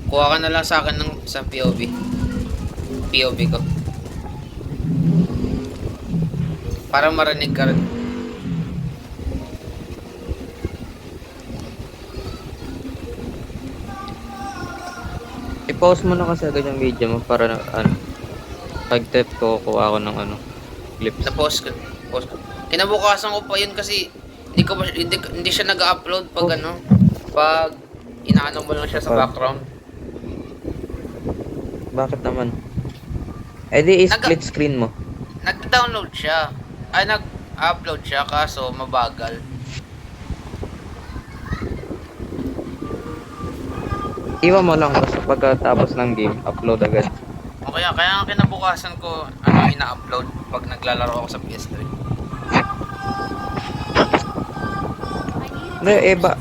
Kuha ka na lang sa akin ng sa POV. POV ko. Para marinig ka rin. I-pause mo na kasi agad yung video mo para na, ano, pag tap ko, kuha ako ng ano, clips. Na-post ko. Post ko. Kinabukasan ko pa yun kasi hindi siya nag-upload pag ano, pag inaano mo lang siya sa background. Bakit naman? Eh di split screen mo. Nag-download siya. Ay, nag-upload siya kaso mabagal. Iwan mo lang basta pagkatapos ng game, upload agad. O kaya nga kinabukasan ko ano ina-upload pag naglalaro ako sa PS3. Hindi, ba?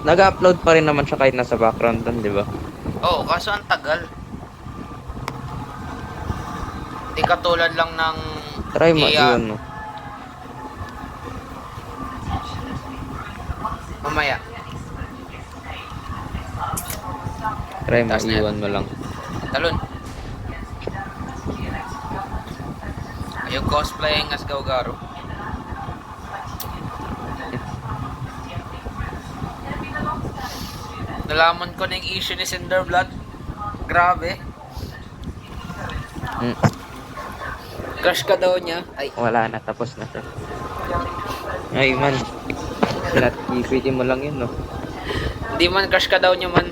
Nag-upload pa rin naman siya kahit nasa background dun, di ba? Oo, kaso ang tagal. Hindi katulad lang ng Try mo, iwan mo. Mamaya. Try mo, Taas na yan. iwan mo lang. Talon. Are you cosplaying as Gawgaro? Nalaman ko na yung issue ni Cinderblood. Grabe. Crush ka daw niya. Ay, Wala na, tapos na siya. Ay man, pwede mo lang yun, no? hindi man crush ka daw niya man.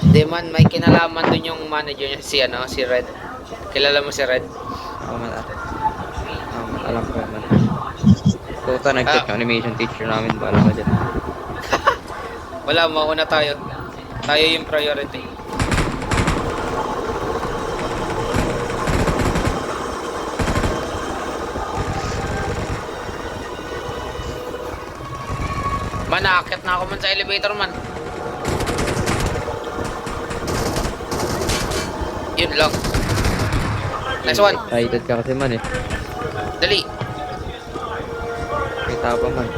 Hindi man, may kinalaman dun yung manager niya, si Red. Kilala mo si Red? Alam ko naman. Puta, nag-check yung animation teacher namin, bala ka dyan. Wala, mauna tayo. Tayo yung priority. Man, naakit na ako man sa elevator man. Yun lang. Nice one. Excited ka kasi man eh. Dali. Kita pa man.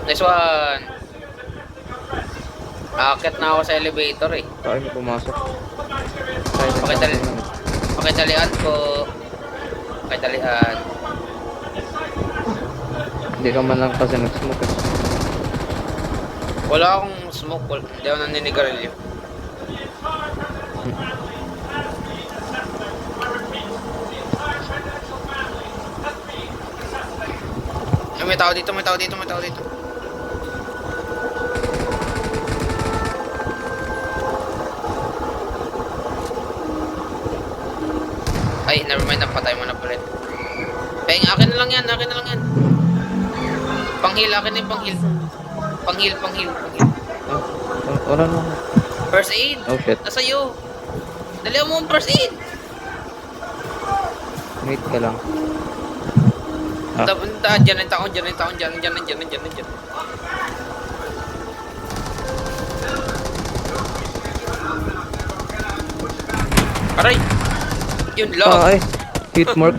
Nice one. Naakit na ako sa elevator eh. Saan mo pumasok? Pakidalian ko. Pakidalian. Hindi ka man lang kasi nag-smoke eh. Wala akong smoke. Hindi ako naninigarilyo. Ay, may tao dito. Ay, nevermind, napatay mo na pala. Peng, akin na lang yan. Panghil, akin na yung panghil. Panghil. Wala na. First aid. Oh shit. Nasa iyo. Dali mo ang first aid. Wait ka lang. Diyan ang taon. Aray! Yun lang. Ay, hit mark.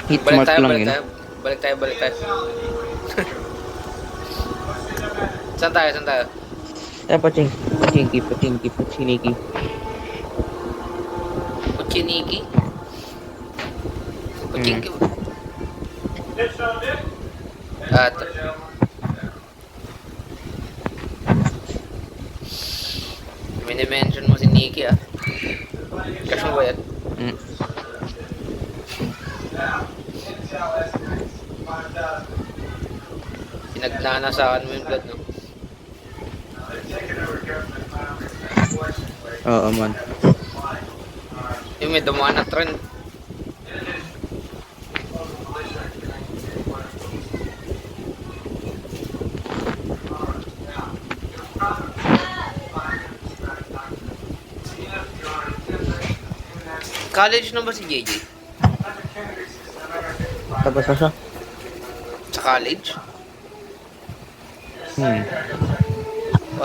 Hit mark lang yun. Balik tayo. Saan tayo? Pachinki. Kuchiniki? Kuchinki? Ito. Mini-mention mo si Nikki ah. Cash mo ba yan? Pinagnanasaan mo yung blood, no? Oo man. Yung may dumaan na trend. College na ba si JJ? Tapos na siya? Sa college?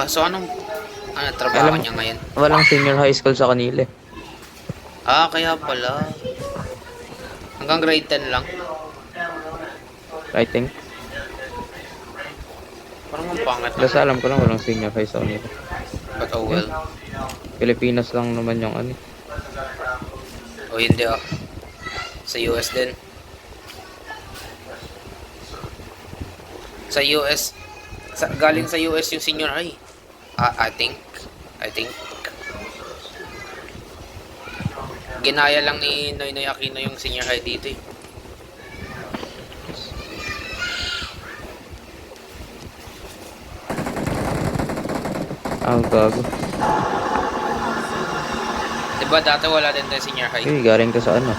So anong Ano trabaho Alam- niya ngayon? Walang senior high school sa kanila eh. Ah, kaya pala. Hanggang grade 10 lang. I think. Parang ang pangit. Basta alam ko lang walang senior high sa kanila. But oh well. Pilipinas lang naman yung ano. O hindi ah. Sa US din. Sa US. Galing sa US yung senior high. I think. Ginaya lang ni Noynoy Aquino yung senior high dito eh. Ah, gago. Diba dati wala din tayo senior high? Eh, galing ka sa ano?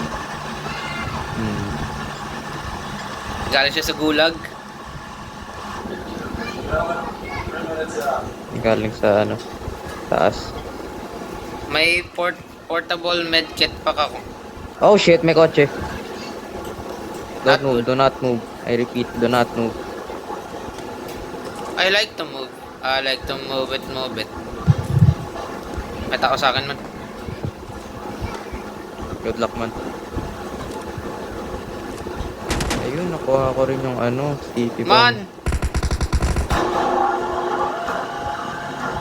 Galing siya sa gulag. Galing sa ano? Taas. May portable medkit pa ka ko. Oh shit, may kotse. Not Don't move, good. do not move. I repeat, do not move. I like to move. I like to move it. May tao sa akin man. Good luck man. Ayun, nakuha ko rin yung ano, CP bomb.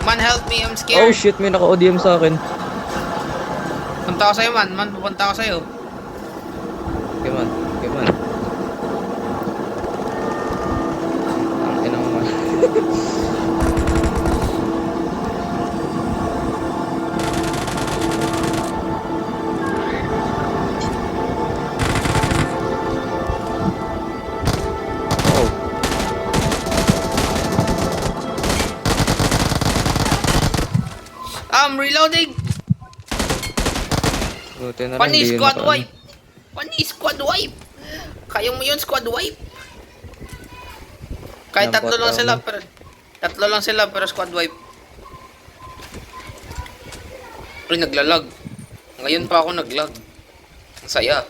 Man, help me. I'm Oh scared. shit, may naka-ODM sa akin. Punta ako sa'yo, man. Man, pupunta ako sa'yo. Okay man, okay man. Ang ina mo man. Oh, I'm reloading. buti na lang Pani hindi yun squad naka- wipe. Pani squad wipe. Kaya mo yun, squad wipe. Kahit Yan, tatlo lang bot sila, down. pero squad wipe. Pero naglalag. Ngayon pa ako naglag. Ang saya.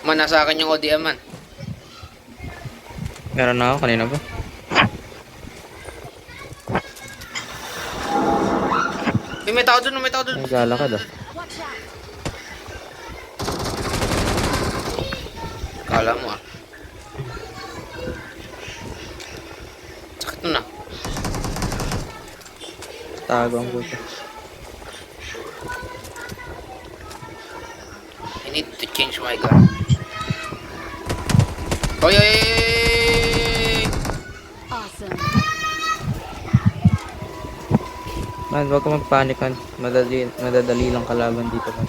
Man, nasa akin yung ODM man. Meron na ako kanina ba? May tao dun, may tao dun. May gala ka daw. Kala mo ah. Sakit nun ah. Tago ang buto. I need to change my gun. Oy, oy, oy, oy! Awesome. Man, wag ka magpanik man. Madadali lang kalaban dito man.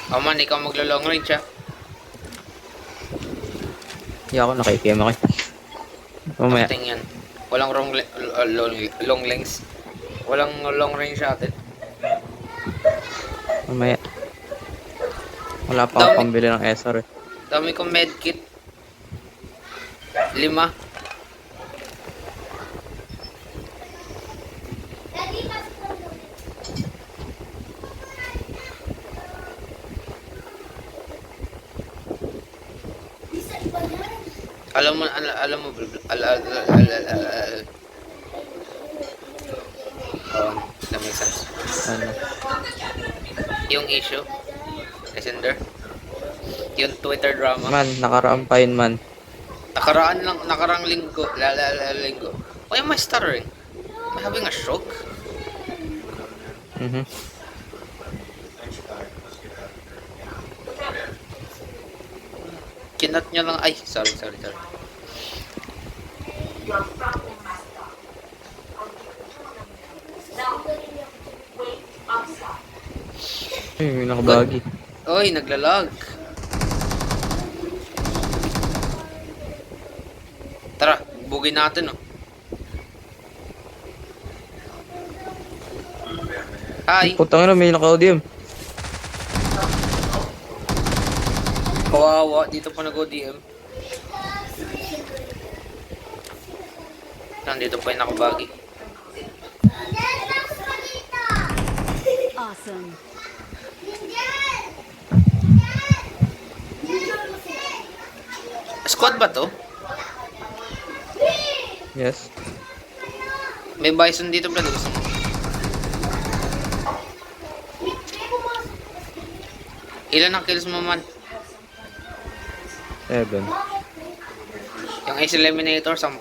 Oh man, ikaw maglo-long range ah. Hindi ako nakikiam ako. Mamaya. Something yan. Walang long lengths. Walang long range atin. Mamaya. Wala pa akong pambili ng SR eh. Dami kong medkit. 5. Alam mo, that makes sense. Ano? Yung issue, Messenger, yung Twitter drama, Man, nakaraan pa yun man. nakarang linggo, linggo. Why am I stuttering? Am I having a stroke? Mhm. Kinat niya lang, ay, sorry. Ay, may nakabagi. Oy, naglalag. Tara, bugin natin, oh. Hi. Putang ina, may naka-ODM. Kawawa, dito pa nag-ODM. Nandito pa yung nakabagi. Awesome. Squad ba to? Yes. May bison dito, Brad. Gusto mo? Ilan ang kills mo, man? 7. Yung Ace Eliminator, 10.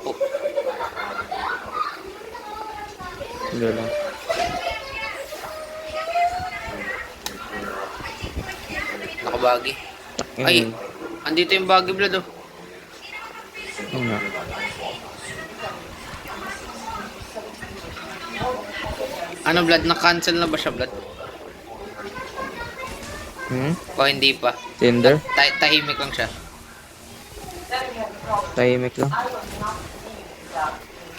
Hindi lang. Nakabagi. Ay, andito yung bagi, Brad, oh. Yun nga. Ano, Brad? Na-cancel na ba siya, Brad? O hindi pa? Tinder? Tahimik lang siya. Tahimik lang.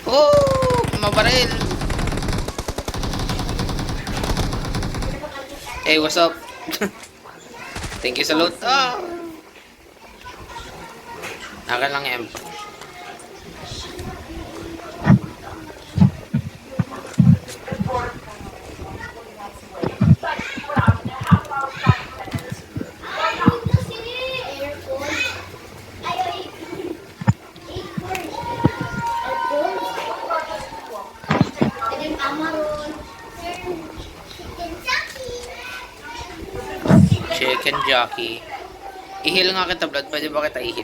Oh! Mabaril! Hey, what's up? Thank you sa loot. Ah! Akin lang M. Chicken jockey. I-heal nga kita, Blood. Pwede ba kita i-heal?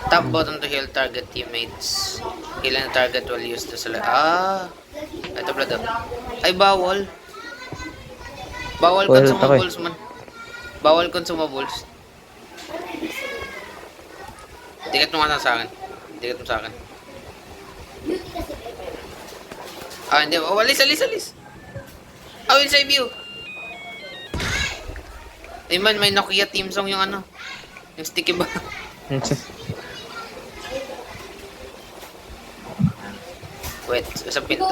Tap button to heal target teammates. Heal and target will use the select. Ah! Ito, Blood. Ay, bawal. Bawal Well, consumables, man. Bawal consumables. Ticket mo nga sa akin. Ticket mo sa akin. Ah, hindi. Oh, alis. I will save you. Eh man, may Nokia team song yung ano. Yung sticky ba? Wait, sa pinto.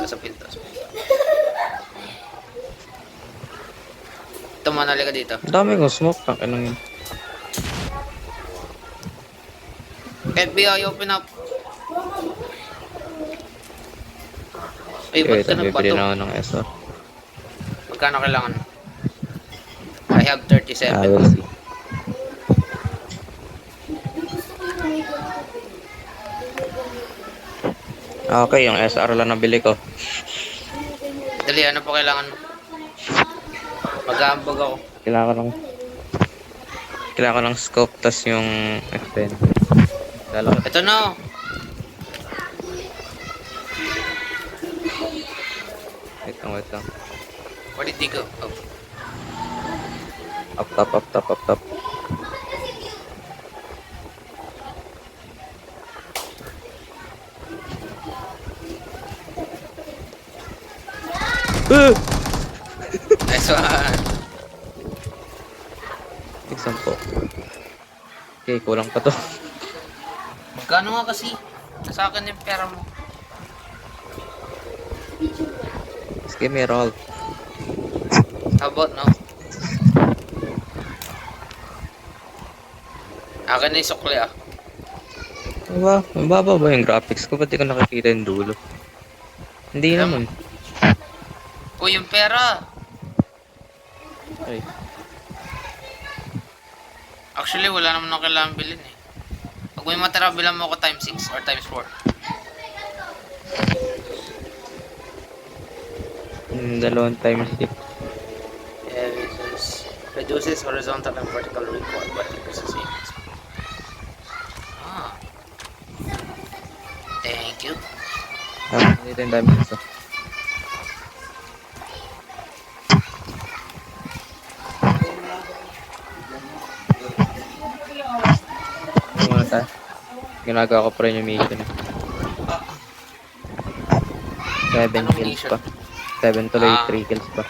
Tumanali ka dito. Ang dami kong smoke. Anong yun? FBI, open up. Ay, ba't Okay, ka bibili nagpato? na ako ng SR. Magkano kailangan? I have 37. I will see. Okay, yung SR lang nabili ko. Dali, ano pa kailangan mo? Mag-aambag ako. Kailangan ko ng scope, tas yung extend. Dalawa. Ito na. Wait lang. Where did he go? Oh. Up top. Nice one. Example. Okay, kulang pa to. Magkano nga kasi? Nasa akin yung pera mo. Just give me a roll. How about now? Akin na yung sukli ah. Diba? Mababa ba yung graphics ko? Ba't di ko nakikita yung dulo? Hindi naman. Uy, yung pera! Ay. Actually, wala naman ako kailangan bilhin eh. Pag may matira, bilang mo ako times 6 or times 4. Dalawang times 6. Reduces horizontal and vertical recoil, but increases aim speed. Ah. Thank you. Dito yung diamonds. Muna tayo. Ginagawa ko pa rin yung mission. 7 kills pa. 7 tuloy, 3 kills pa.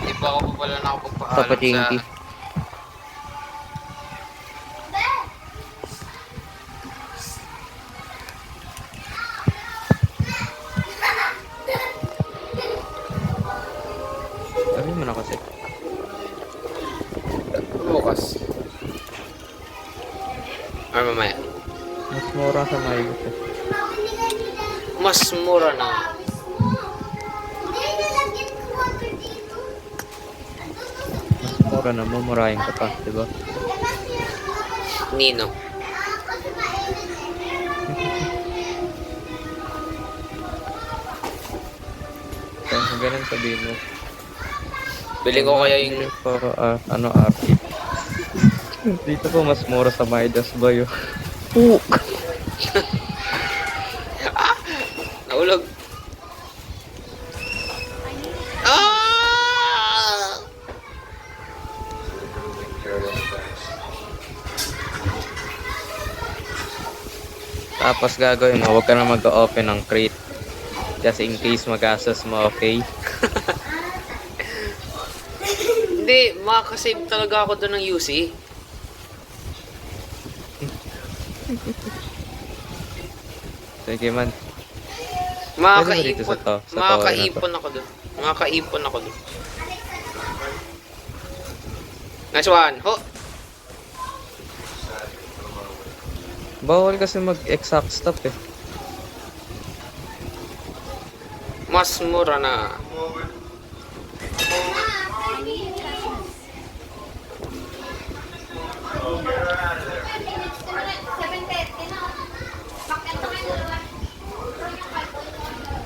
Hindi pa ako pa pala nakapagpaalam Sa Pachinki. Sabi mo na kasi. Bukas. Or mamaya. Mas mura sa Mayos eh. Mas mura na. Mas mura na, mumurahin ka pa, diba? Nino. Kaya ganun sabihin mo. Bili ko kaya yung... Para, ano, RP. Dito po mas mura sa Midas Bayo. Puk! Naulog. Ah! Tapos gagawin mo, huwag ka na mag-open ng crate. Just in case magastos mo, okay? Hindi, makakasave talaga ako doon ng UC. Sige man. Makakaipon, Sa to, sa makakaipon ako doon. Makakaipon ako doon. Nice one. Ho! Bawal kasi mag-exact stop eh. Mas mura na.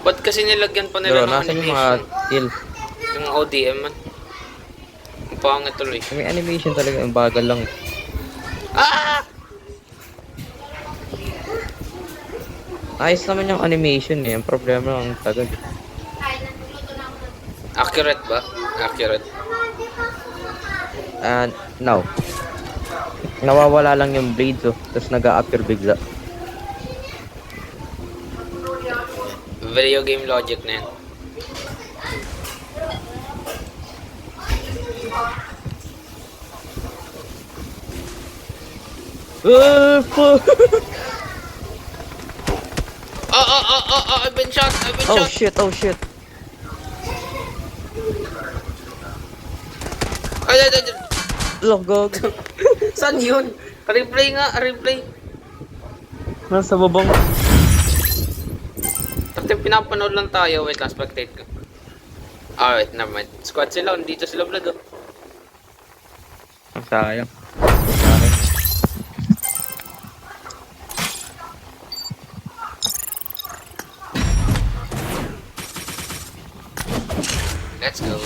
Ba't kasi nilagyan pa nila Pero ng nasan yung mga animation? kill? Yung ODM man. Ang pangit tuloy. May animation talaga, yung bagal lang eh. Ah! Ayos naman yung animation eh. Ang problema lang ang tagal. Accurate ba? Accurate. No. Nawawala lang yung blades oh. Tapos nag-a-appear bigla. Video game logic na yan. Fuck! I've been shot! I've been Oh shot! shit, oh shit. Ay. Logog. Saan yun? Replay nga, replay. Nasa babang. Kasi pinapanood lang tayo. Wait lang, spectate ko. Alright, never mind. Squad sila, dito sila blood oh. Ang sayang. Let's go.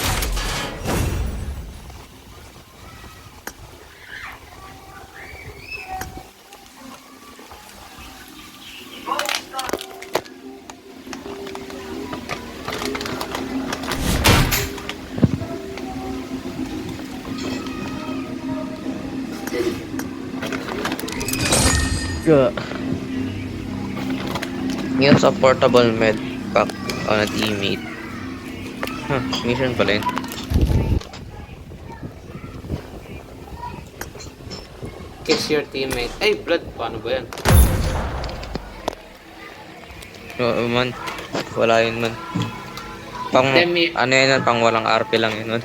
Yun sa portable med pack on a teammate. Mission pala yun. Kiss your teammate. Ay, blood. Paano ba yan? Oo man. Wala yun man. Pang, Demi. ano yun, pang walang RP lang yun man.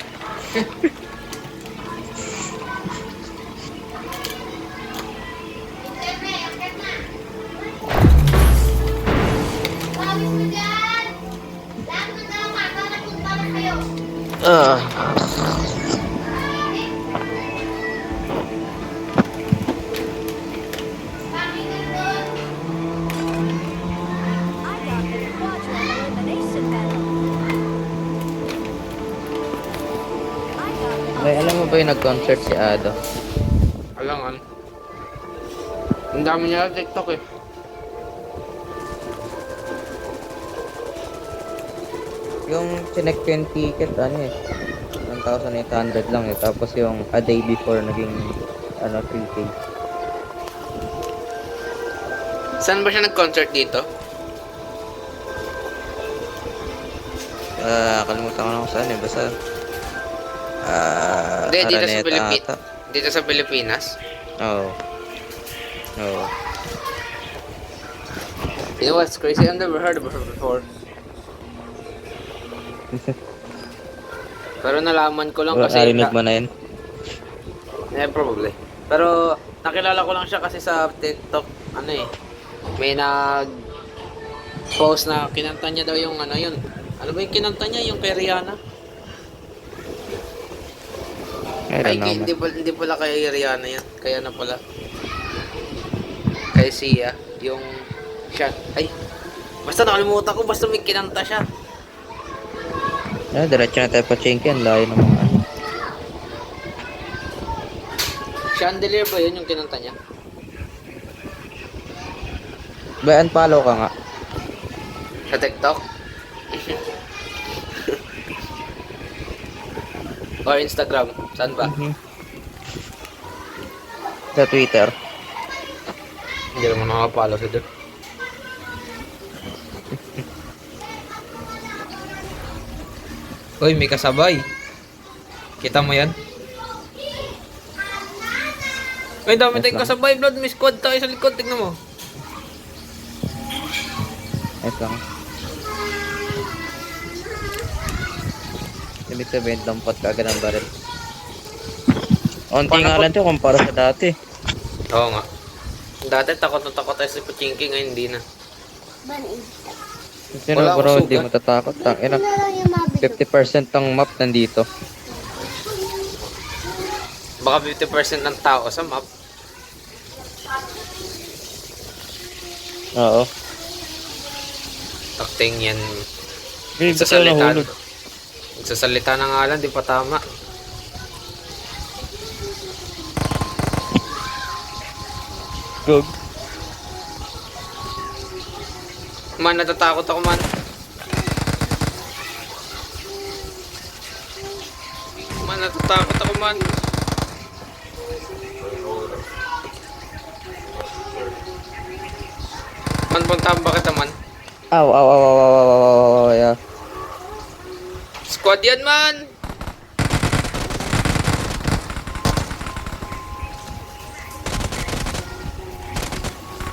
May alam mo ba yung nag-concert si Ado? Alangan. Ang dami niya sa TikTok eh. Yung chinek ko yung ticket, ano eh, 1,800 lang eh. Tapos yung a day before naging, 3K. Saan ba siya nag-concert dito? Kalimutan ko na kung saan eh. Basta, Hindi, dito sa Araneta Pilipinas. ata. Dito sa Pilipinas. Oo. Oo. You know what's crazy? I've never heard of her before. Pero nalaman ko lang kasi... Narinig mo na yun? Yeah, probably. Pero nakilala ko lang siya kasi sa TikTok, ano eh. May post na kinanta niya daw yung ano yun. Ano ba yung kinanta niya? Yung kay Rihanna? I Ay, don't know. hindi pala kay Rihanna yan. Kaya na pala. Alessia, yung siya. Ay, basta nakalimutan ko, basta may kinanta siya. Diretso na tayo pa Chinky. Ang layo ng mga ano. Chandelier ba yun yung kinanta niya? Ba, unfollow ka nga. Sa TikTok? Or Instagram? Saan ba? Sa Twitter. Hindi naman nakapalo sa doon. Uy, may kasabay. Kita mo yan? Ay, dami Nice tayong lang. kasabay, Blood. May squad tayo sa likod. Tignan mo. Nice lang. Ibig sabihin, dampot ka agad ng baril. Onti Paano nga po- lang ito kumpara sa dati. Oo nga. Dati takot na takot tayo sa Pachinki, ngayon hindi na. Kasi Wala bro, akong hindi sugat. matatakot. Tangina, 50% ng map nandito. Baka 50% ng tao sa map. Oo. Takting yan. Hindi ba tayo Nagsasalita. nahulog? Nagsasalita na nga lang, di pa tama. Gog. Man, natatakot ako man. Man, natatakot ako man. Man, puntahan ba kita man? Aw, aw, aw, aw, aw, aw, aw, aw, aw, yeah. Squad yan man!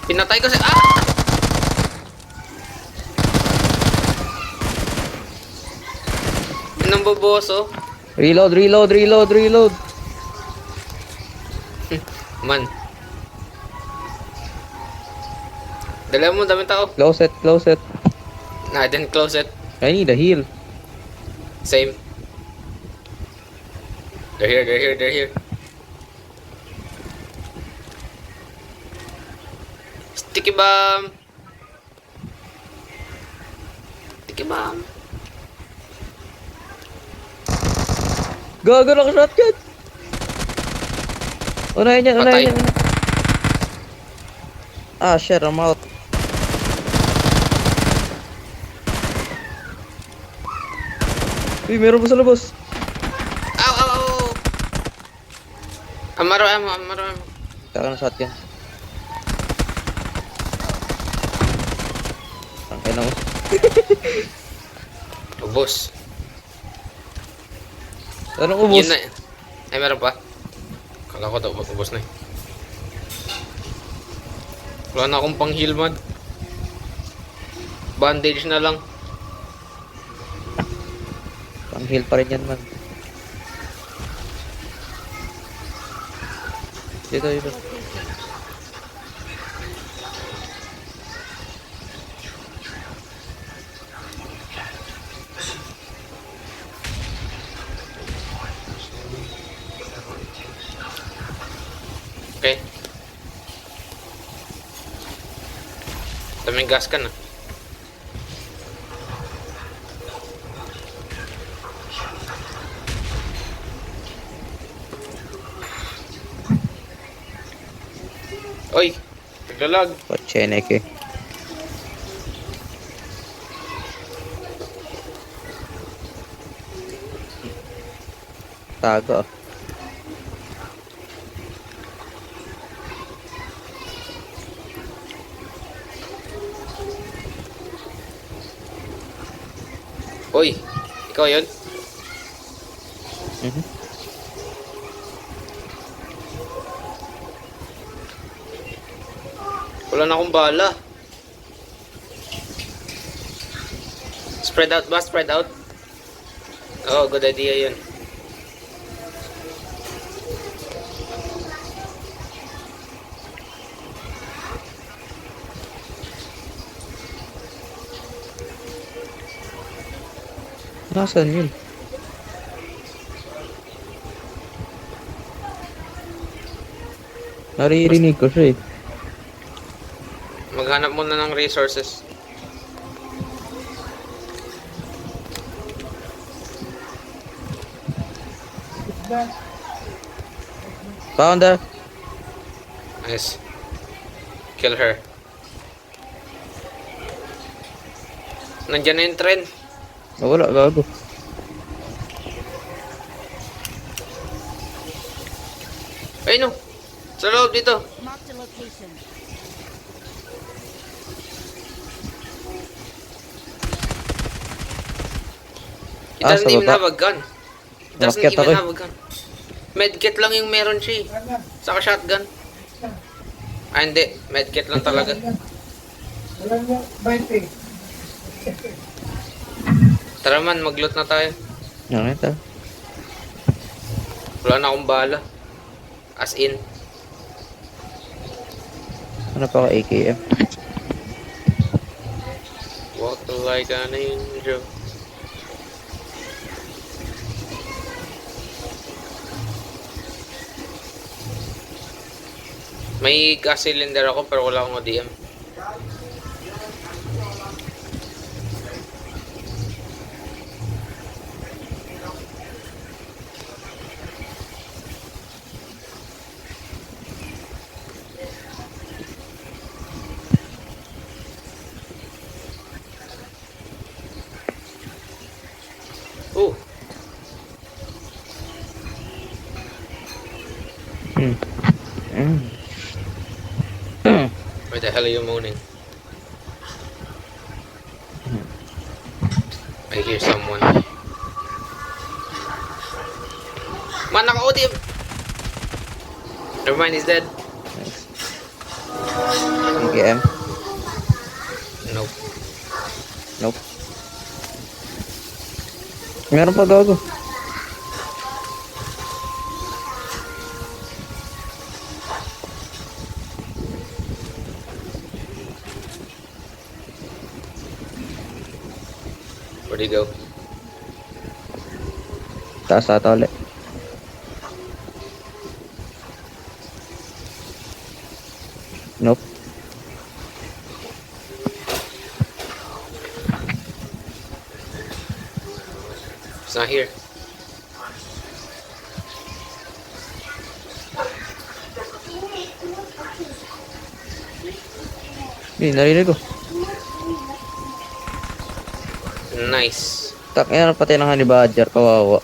Pinatay ko si... Ah! Anong boboso? Reload, reload, reload, reload. Man. Dala mo, dami tao. Close it, close it. Nah, I didn't close it. I need a heal. Same. They're here, they're here, they're here. Sticky bomb! Sticky bomb! Gago na shotgun. Unahin yan, Patay. unahin yan. Ah, shit, I'm out. Uy, meron pa sa labas. Ow, ow, ow! Amaro, amaro. Taka ng shotgun. Tangkay na mo. Ubos. Anong ubos? Yun na. Ay, meron pa. Kala ko daw, ubos na eh. Wala na akong pang heal man. Bandage na lang. Pang heal pa rin yan, man. Dito, dito. Okay. Daming gas ka na. Oy, naglalag. Pochenek eh. Tago. Oy, ikaw yun? Mhm. Wala na akong bala. Spread out ba? Spread out? Oh, good idea yun. Nasaan yun? Naririnig ko siya eh. Maghanap muna ng resources. Found her. Nice. Kill her. Nandiyan na yung trend. Wala, gago. Ay no! Sa loob dito. Marked a location. It Ah, doesn't sa even baba. have a gun. It doesn't Umakyat even ako eh. have a gun. Medkit lang yung meron siya eh. Saka shotgun. Ah, hindi. Medkit lang talaga. Tara man, mag-loot na tayo. Nakita. Wala na akong bala. As in. Ano pa ka AKM? Walk like an angel. May gas cylinder ako pero wala akong ODM. Oh, Hmm. Hmm. where the hell are you moaning? I hear someone. Man, naka-ODM! Never mind, he's dead. Nice. AKM? Nope. Nope. Meron pa gago. Where'd he go? Taas ata ulit. Nope. He's not here. Hindi, narinig ko. Nice. Tak, yan, patay ng honey badger, kawawa.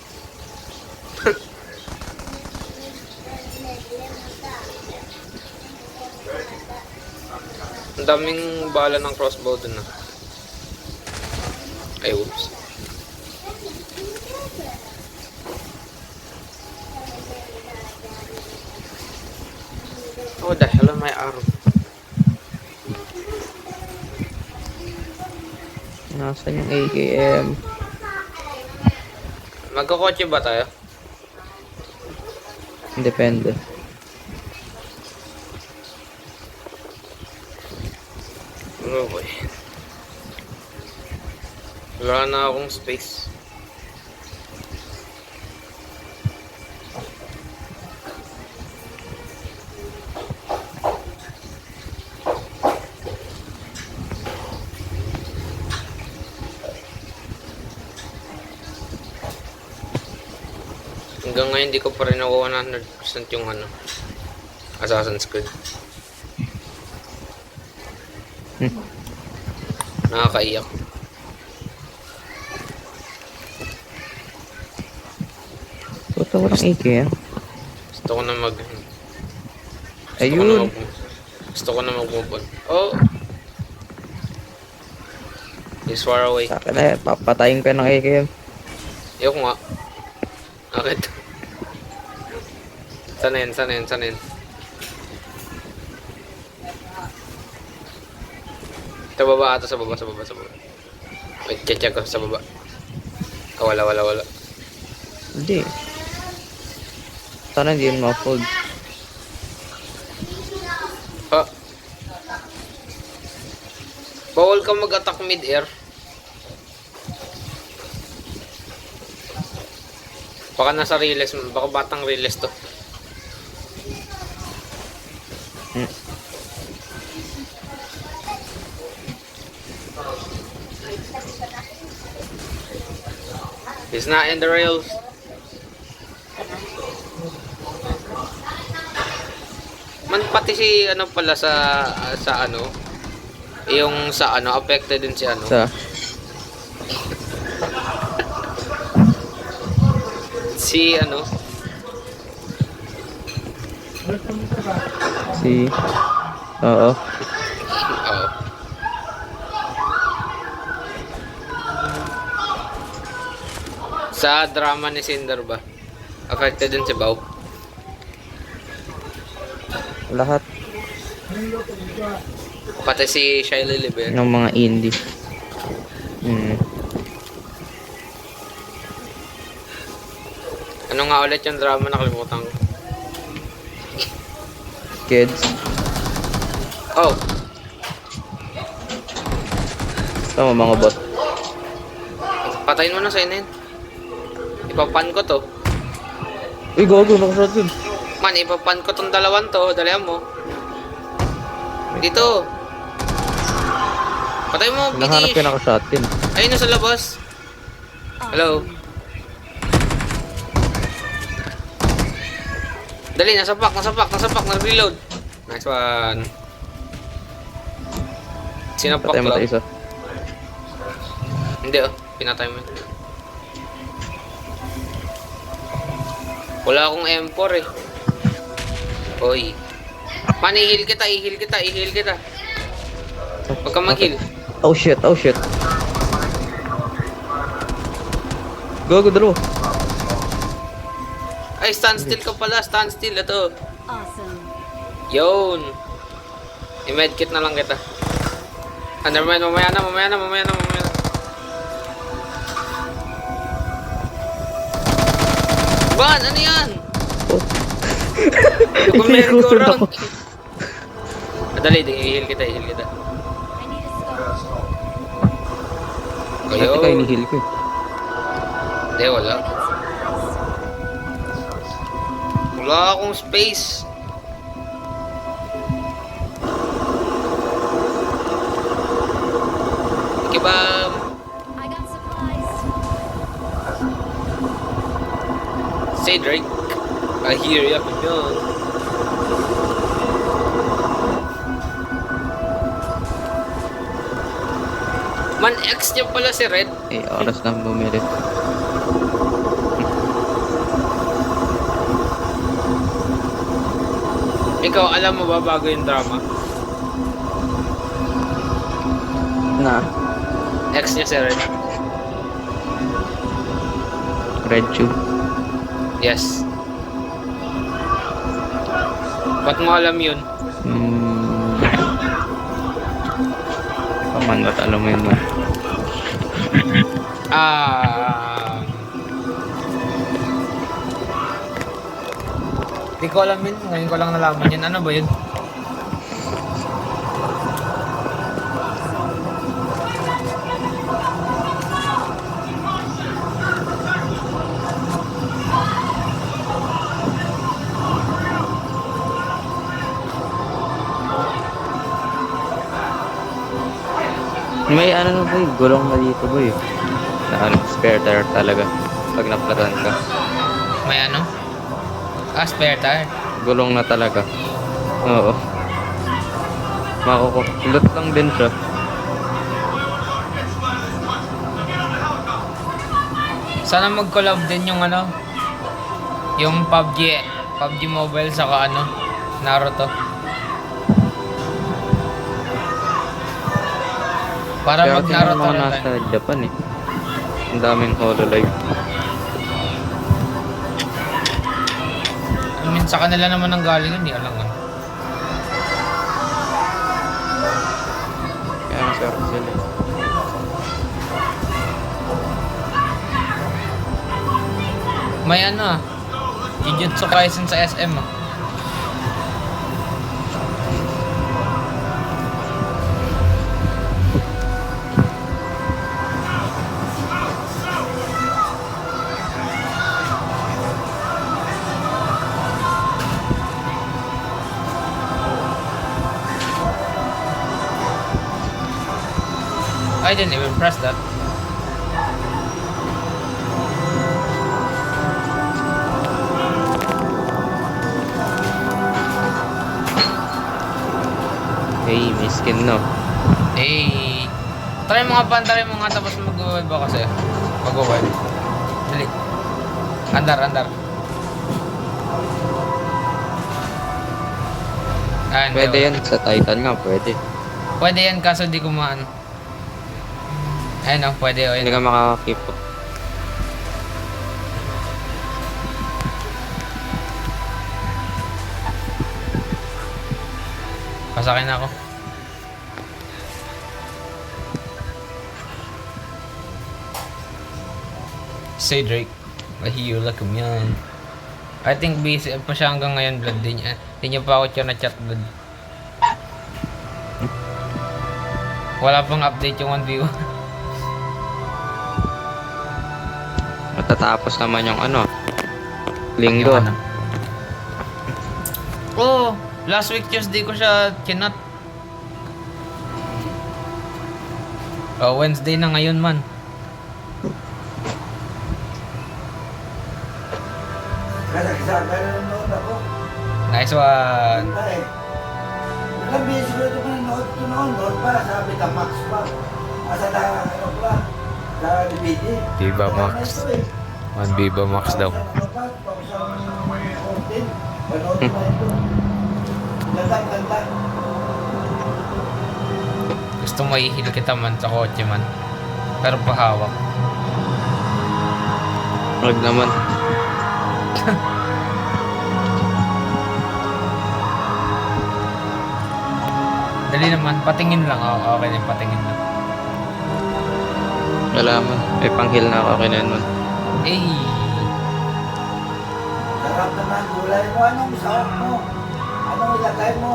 Ang daming bala ng crossbow dun na. Ay, oops. Oh, the hell am I arm? Nasaan yung AKM? Magkakotse ba tayo? Depende. Oh boy. Wala na akong space. Hanggang ngayon hindi ko pa rin ako 100% yung ano, Assassin's Creed. Nakakaiyak. Puta, walang AKM. Gusto ko na mag... Ayun. Gusto ko na mag-move on. Oh! He's far away. Sa akin na yan, papatayin ko ng AKM. Ayoko nga. Bakit? Sana yan, sana yan, sana yan. Sa baba ata, sa baba, sa baba, sa baba. Wait, check ko sa baba. Oh, wala, wala, wala. Hindi. Sana hindi yun ma-fold. Ha? Bawal ka mag-attack mid-air. Baka nasa riles, baka batang riles to. He's not in the rails. Man, pati si ano pala sa ano, yung sa ano, affected din si ano. Sa Si ano, si Oo. oh. Sa drama ni Cinder ba? Affected din si Bao. Lahat Pati si Shiley Liber. ng mga indie. Ano nga ulit yung drama, nakalimutan ko. Kids. Oh, Tama mga bot. patayin mo na sa inin. Ipapan ko to. Uy, gago, nakashot yun. Man, ipapan ko tong dalawan to. Dalihan mo. Dito. Patay mo, Nahanap finish. ko nakashot yun. Ayun na sa labas. Hello. Dali, nasa pack, nag-reload. Nice one. Sinapak Patay mo lang. tayo isa. Hindi oh, pinatay mo. Wala akong M4 eh. Oy. Man, i-heal kita. Huwag kang mag-heal. Oh shit. Gago, dalawa. Ay, standstill ka pala. Standstill. Ito. Awesome. Yun. I-medkit na lang kita. Ah, never mind. Mamaya na. Ban, ano yan? Oh. Merry-go-round. Dali, i-heal kita. I need a scope. Dati ka Ayun. inihil ko eh. Hindi, wala. Wala akong space. Kibam. I got supplies. Say Drake. I hear ya. Yun. Man, X niya pala si Red. Eh, oras lang bumili. Ikaw, alam mo ba bago yung drama? Na, X niya si Red. Red Tube. Yes. Ba't mo alam yun? Paman, ba't alam mo yun mo? Di ko alam yun. Ngayon ko lang nalaman yun. Ano ba yun? May ano na boy, gulong na dito boy. Na ano, spare tire talaga. Pag naplatan ka. May ano? Spare tire. Gulong na talaga. Oo. Makukulot lang din siya. Sana mag-collab din yung ano? Yung PUBG Mobile saka ano? Naruto. Para Kaya mag kasi Naruto mga na nasa tayo. Japan eh. Ang daming Hololive. I mean, sa kanila naman ang galing, hindi alam nga. Kaya masarap sila eh. May ano Jujutsu Kaisen sa SM ah. I didn't even press that. Hey, may skin no. Eh, try mo nga pa, try mo nga tapos mag-web ako sa'yo. Mag-web. Dali. Andar. Ah, hindi, Pwede wala. yan. Sa Titan nga, pwede. Pwede yan kaso di ko maano. Ayun o, pwede o. Hindi Ayun. ka makakakip. Pasakin ako. Say Drake. Mahihula kami yan. I think busy pa siya hanggang ngayon, blood din niya. Hindi niya pa ako na chat, blood. Wala pang update yung 1v1. Matatapos naman yung ano. Linggo. Yung ano. Oh, last week Tuesday ko siya kinat. Oh, Wednesday na ngayon man. Kasagsagan na nanonood ako. Nice one. Ganda eh. Ilang beses ko ito nanonood ko noon. Noon pa, sabi ka Max pa. Asa na, ano pa, sa DVD. Viva Ganda Max. na ito eh. One Viva Max daw. Tapos ano pa, tapos ang content. Panood na ito. Ganda. Gusto maihil kita man sa kotse man. Pero pahawak. Huwag naman. Dali naman, patingin lang. Oo, okay din, patingin lang. Wala man. May pang-heal na ako kinainan. Eh, Sarap naman gulay mo. Anong sarap mo? Anong ilagay mo?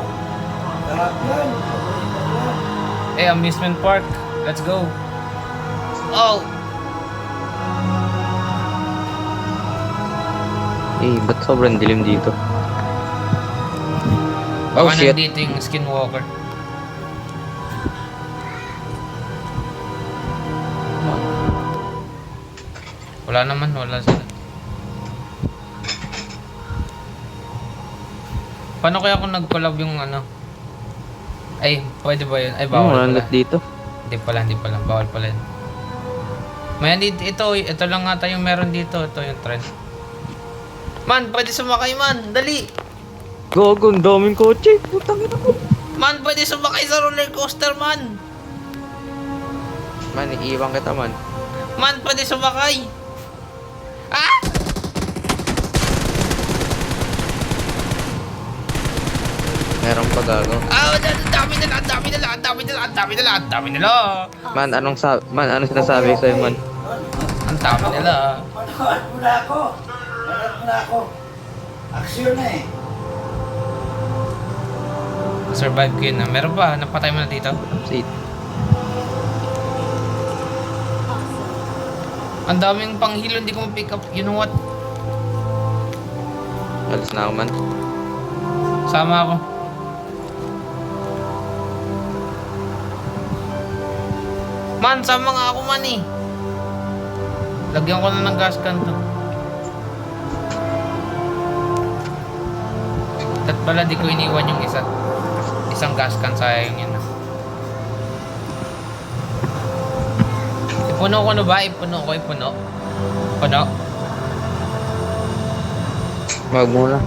Sarap yan. Paborito ko yan. amusement park. Let's go. Oh, Eh, ba't sobrang dilim dito? Oh, baka shit. nandito yung skinwalker. Wala naman, wala sila. Paano kaya kung nag-collab yung ano? Ay, pwede ba yun? Ay, bawal Wala pala. net dito. Hindi pala. Bawal pala yun. May ito lang nga yung meron dito. Ito yung trend. Man, pwede sumakay man. Dali. Gogo, ang daming kotse. Putang ina ko. Man, pwede sumakay sa roller coaster man. Man, iiwan kita man. Man, pwede sumakay. Ah! Meron pa gago. Ah, ang dami nila. Man, ano sinasabi ko sa'yo man? Ang dami nila. Panood mo na ako. Aksyon na eh. Survive ko yun. Meron pa, napatay mo na dito. Sit. Ang daming panghilo, hindi ko ma-pick up. You know what? Alis na ako man. Sama ako. Man, sama nga ako man eh. Lagyan ko na ng gas can to. At pala di ko iniwan yung isang gas can, sayang yun. Ipuno ko na ba? Ipuno. Puno. Wag muna.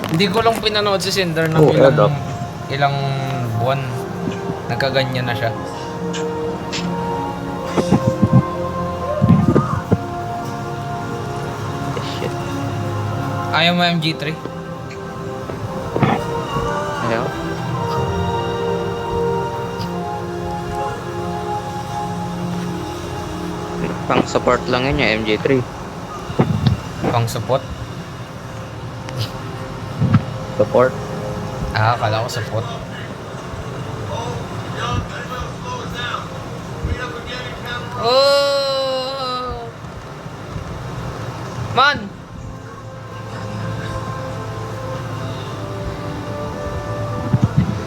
Hindi ko lang pinanood si Cinder ng Oh, airdrop. ilang buwan. Nagkaganyan na siya. Shit. Ayaw mo MG3? Ayaw. Pang support lang yun yung MJ3. Pang support? Support? Ah, akala ko support. Oh! Man!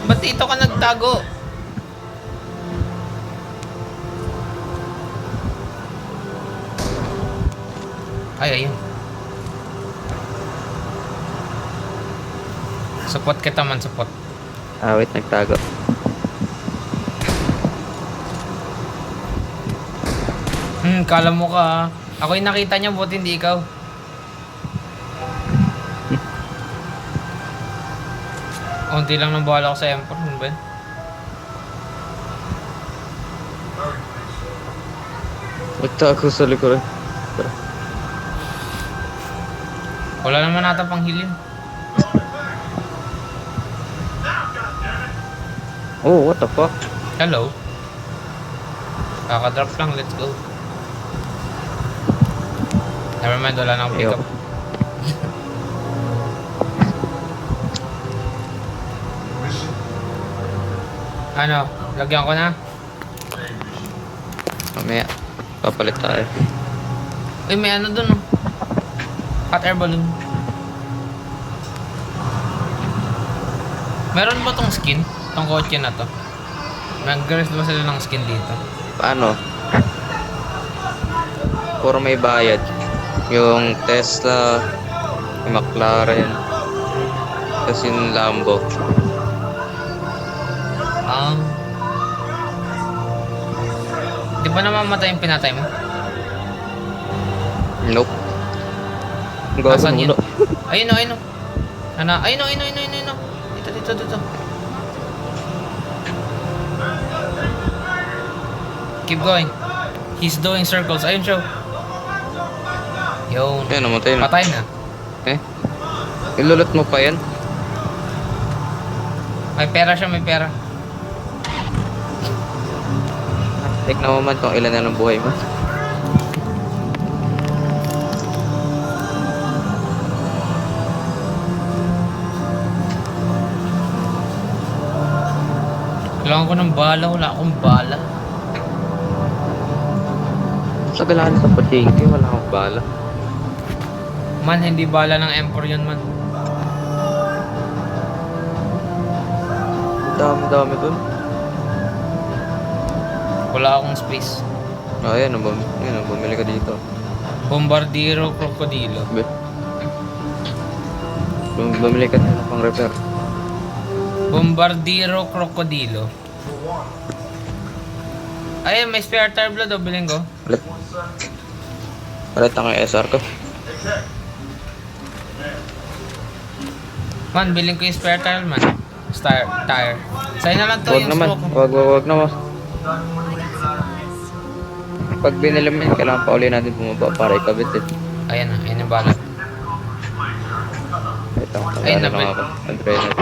Ba't dito ka nagtago? Ay, ayun. Support kita man, support. Ah, wait, nagtago. Kala mo ka ah. Ako yung nakita niya, buti hindi ikaw. Unti lang nang bahala ko sa M4, ano ba yun? Nagtago sa likuran. Wala naman nata pang hilin. Oh, what the fuck? Hello? Kaka-drop lang, let's go. Never mind, wala na akong pick up. Ano? Lagyan ko na? Mamaya, papalit tayo. Uy, may ano dun oh. Hot air balloon. Meron ba tong skin? Tong kotse na to? Nag-rest ba sila ng skin dito? Paano? Puro may bayad. Yung Tesla, yung McLaren, tapos yung Lambo. Di ba namamatay yung pinatay mo? Nope. Ang gawa Nasaan ng yun? ulo. Ayun o, ayun o. Ano? Ayun o, ayun o, ayun o, ayun o. Dito. Keep going. He's doing circles. Ayun siya. Yun. Ayun, namatay na. Patay na. Eh? Ilulot mo pa yan? May pera siya, may pera. Tignan mo man kung ilan na ng buhay mo. Kailangan ko ng bala. Wala akong bala. Sa galaan sa patingki, wala akong bala. Man, hindi bala ng M4 yun, man. Dami dun. Wala akong space. Oh, ayan, bumili ka dito. Bombardiro Crocodilo. Bumili ka na pang repair. Bombardiro Crocodilo. Ayun, may spare tire blood o bilhin ko. Palit ang SR ko. Man, bilhin ko yung spare tire, man. Tire. Sa'yo na lang to Huwag yung naman. smoke. Huwag naman. I got supplies. Pag binili mo yun, kailangan pa uli natin bumaba para ikabit eh. Ayan na, ayun yung bala. Ito, Ay, wala na nabil. ako. Adrenaline.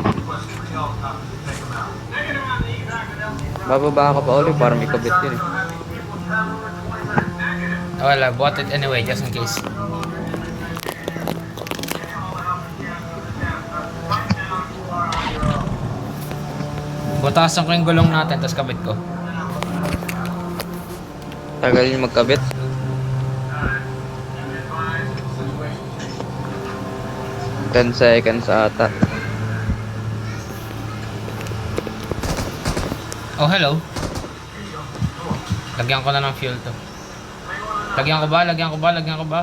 Bababa ka pa uli para may kabit yun eh. Wala, bought it anyway, just in case. Butasan ko yung gulong natin, tapos kabit ko. Tagal yung magkabit. Ten seconds ata. Oh, hello. Lagyan ko na ng fuel to. Lagyan ko ba?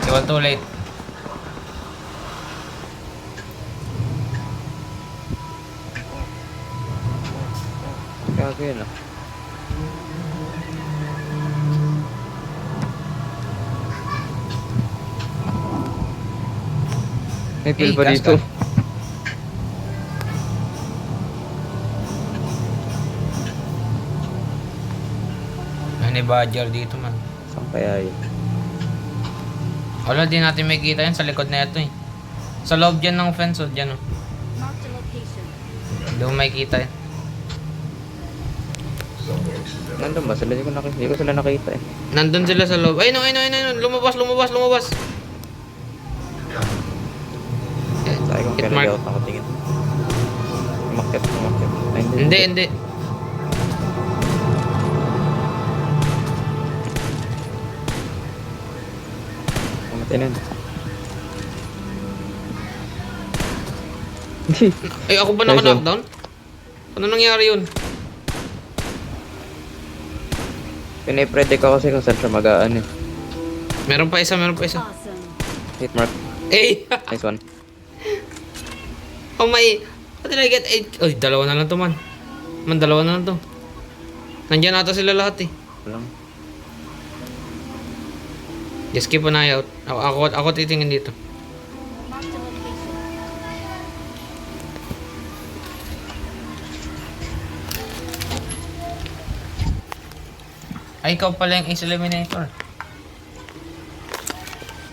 It was too late. Gago yun ah. May pill ba gas dito? ka. May badger dito, man. Saan kaya yun? Wala, di natin makikita yan sa likod na ito eh. Sa loob dyan ng fence, oh, dyan oh. Marked a location. Hindi mo makikita yan. Nandun ba? Hindi ko sila nakita eh. Nandun sila sa loob. Ayun, lumabas. Sabi kong Hit kaya mark. layout ako tingin. Umakyat. Ay, Hindi. Pumatay na yun. Ay, ako ba Nice one. naka-knockdown? Ano nangyari yun? Pinipredict ako kasi kung saan siya magaan eh. Meron pa isa. Awesome. Hit mark. Eh! Nice one. Oh my... How did I get 8? Uy, dalawa na lang to man. Man, dalawa na lang to. Nandiyan ata sila lahat eh. Walang. Just keep an eye out. Ako titingin dito. Marked a location. Ay, ikaw pala yung Ace Eliminator.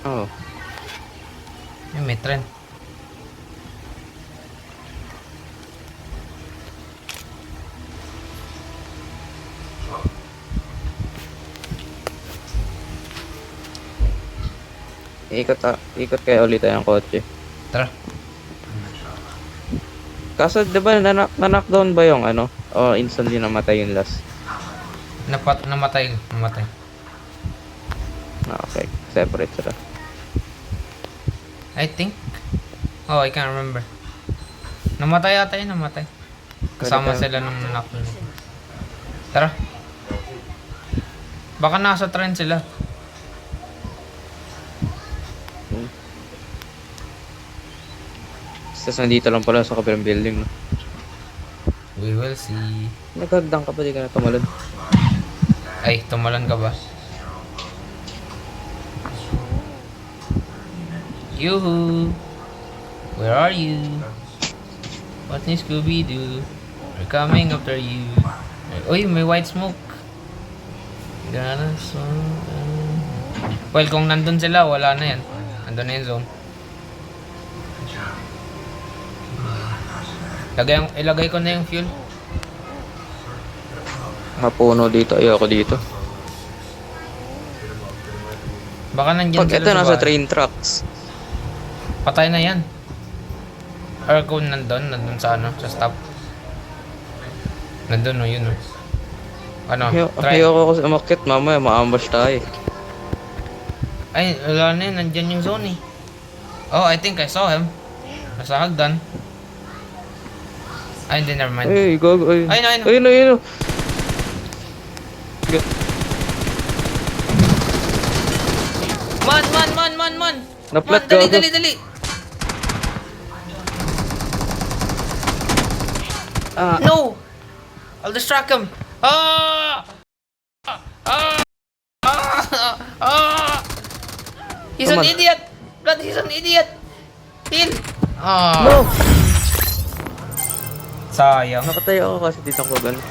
Oo. Yung may trend. Ikot kayo ulit tayo ng kotse. Tara. Kaso, di ba, na-knockdown ba yung ano? O instantly namatay yung last? Namatay. Ah, okay. Separate sila. I think. Oh, I can't remember. Namatay ata yun, namatay. Kasama Pwede sila nung knockdown. Tara. Baka nasa trend sila. Tapos nandito lang pala sa kabilang building, no? We will see. Naghagdang ka pa, di ka na tumalon. Ay, tumalan ka ba? Yoo-hoo! Where are you? What's in Scooby-Doo? We're coming after you. Uy, may white smoke. Gana so... Well, kung nandun sila, wala na yan. Nandun na yung zone. Ilagay ko na yung fuel. Mapuno dito, ayoko dito. Baka nandyan Pag sila ito sa nasa bahay. train tracks. Patay na yan. Or kung nandun sa ano, sa stop. Nandun o, yun o. Ano, try. Ayoko kasi umakit, mamaya ma-ambush tayo. Ay, wala na yun, nandyan yung zone eh. Oh, I think I saw him. Nasa hagdan. Ay, hindi, never mind. Ay, gago, ay. Ayun. Ayun. Man! Naplat, Man, gago. dali! Ah, No! I'll distract him. Ah! He's an Come on. idiot! Blood, he's an idiot! Heal! Ah. no! Sayang. Nakatayo ako kasi dito ko ganun.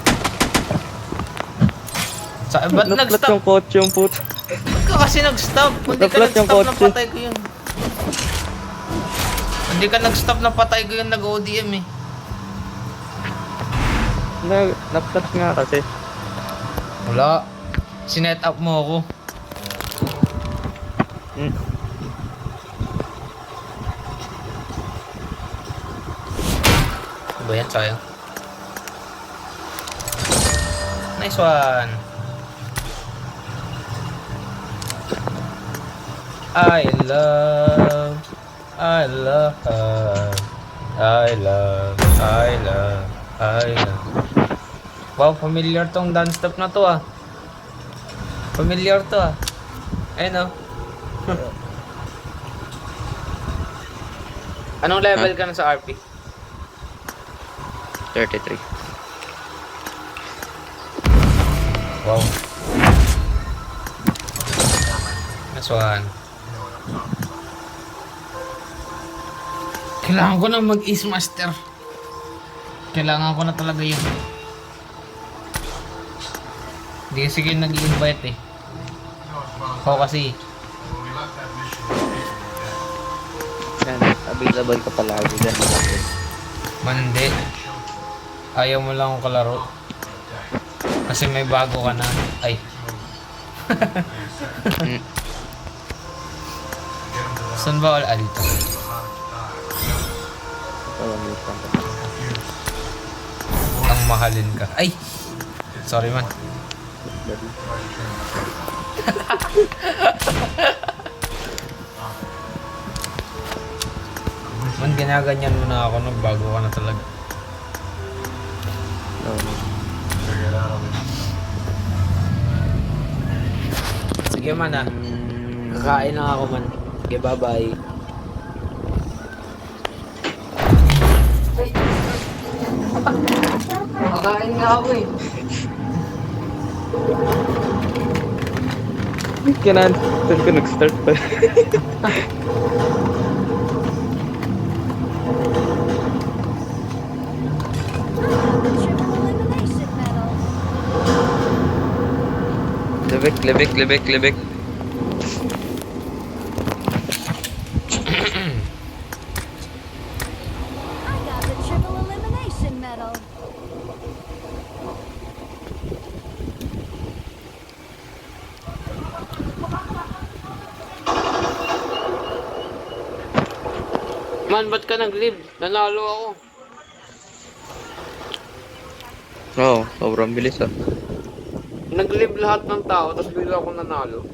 Ba't Naplat nag-stop? yung kotse yung puto. Ba't ka kasi nag-stop? Kung di ka Naplat yung nag-stop, kotse. napatay ko yun. Hindi ka nag-stop, napatay ko yun, nag-ODM eh. Naplat nga kasi. Wala. Sinet up mo ako. Hmm. Ano ba yan? Sayang. Nice one. I love. Wow, familiar tong dance step na to ah. Familiar to ah. Ayun oh. Anong level ka na sa RP? 33. Wow. Nice one. Kailangan ko na mag-Ace Master. Kailangan ko na talaga yun. Hindi kasi kayo nag-i-invite eh. Ako kasi. Yan, available ka palagi dyan. Mandi. Ayaw mo lang akong kalaro. Kasi may bago ka na. Ay. Saan ba wala dito? Ang mahalin ka. Ay! Sorry man. Man, ginaganyan mo na ako nung bago ka na talaga. Sige man ah. Kakain lang ako man. Okay, bye-bye. Kakain nga ako eh. Kinansel ko nag-start pa. Triple elimination medal. Libik. I got the triple elimination medal. Man, ba't ka nag-live? Nanalo ako. Oo, sobrang bilis ah. Nag-live lahat ng tao, tapos bigla ako nanalo.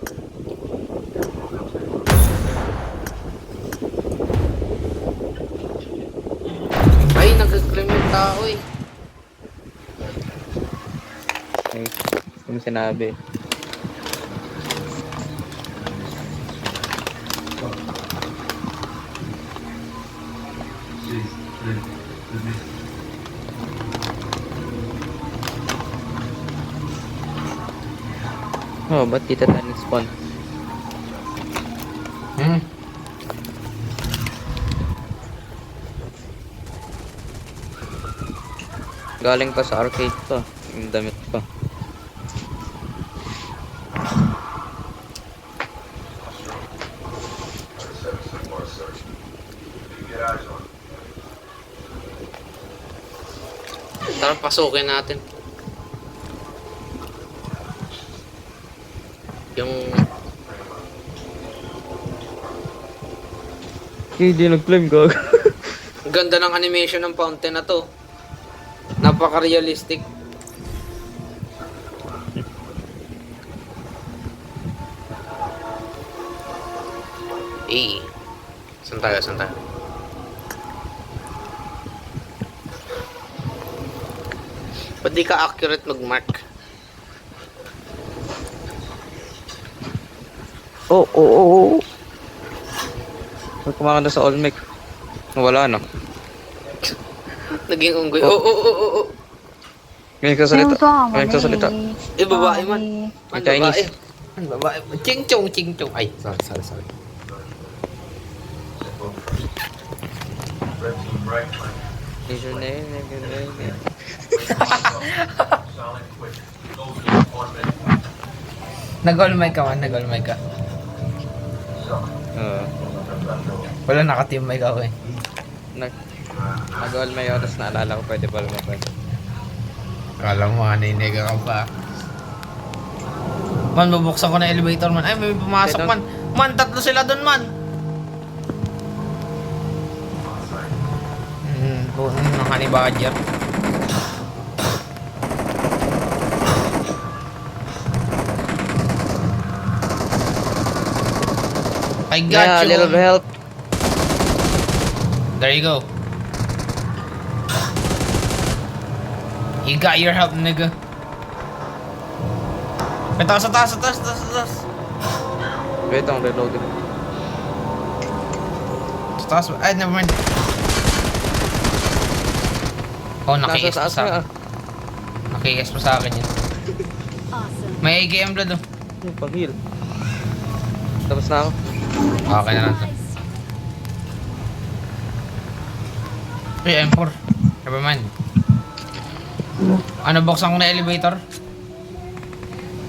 Ay, nag-claim yung tao eh. Ay, yung sinabi. Oh, ba't dito tayo nag-spawn? Hmm? Galing pa sa arcade to. Yung damit ko. Tara, pasukin natin. Yung... Hindi nag-claim ko. Ganda ng animation ng fountain na to. Napaka-realistic. Eh. Saan tayo? Ba't di ka accurate mag-mark? Oo. Pag kumakanta sa Olmec. Wala na. Naging unggoy. Oo. Ngayon ka salita. Eh, babae man. Man, Chinese. babae. Ching-chong. Ay, sorry. Is your name? Nag-all-mic ka man, ka. Wala naka-team mic ako eh. Nag-all may oras na alala ko pwede ba lumabas. Kala mo, niniga ka pa. Man, bubuksan ko na elevator man. Ay, may pumasok Sino? man. Man, tatlo sila doon man. Puno ng honey badger. I got Yeah, a you. little help. There you go. You got your help, nigga. May taas. Wait, ang reloaded. Sa taas. Ay, never mind. Oh, Nasa naki-S pa taas sa nga akin. Naki-S pa sa akin yun. Awesome. May AKM blood oh. Pag-heal. Tapos na ako. Okay na lang to. Ay, M4. Never mind. Ano, buksan ko na elevator?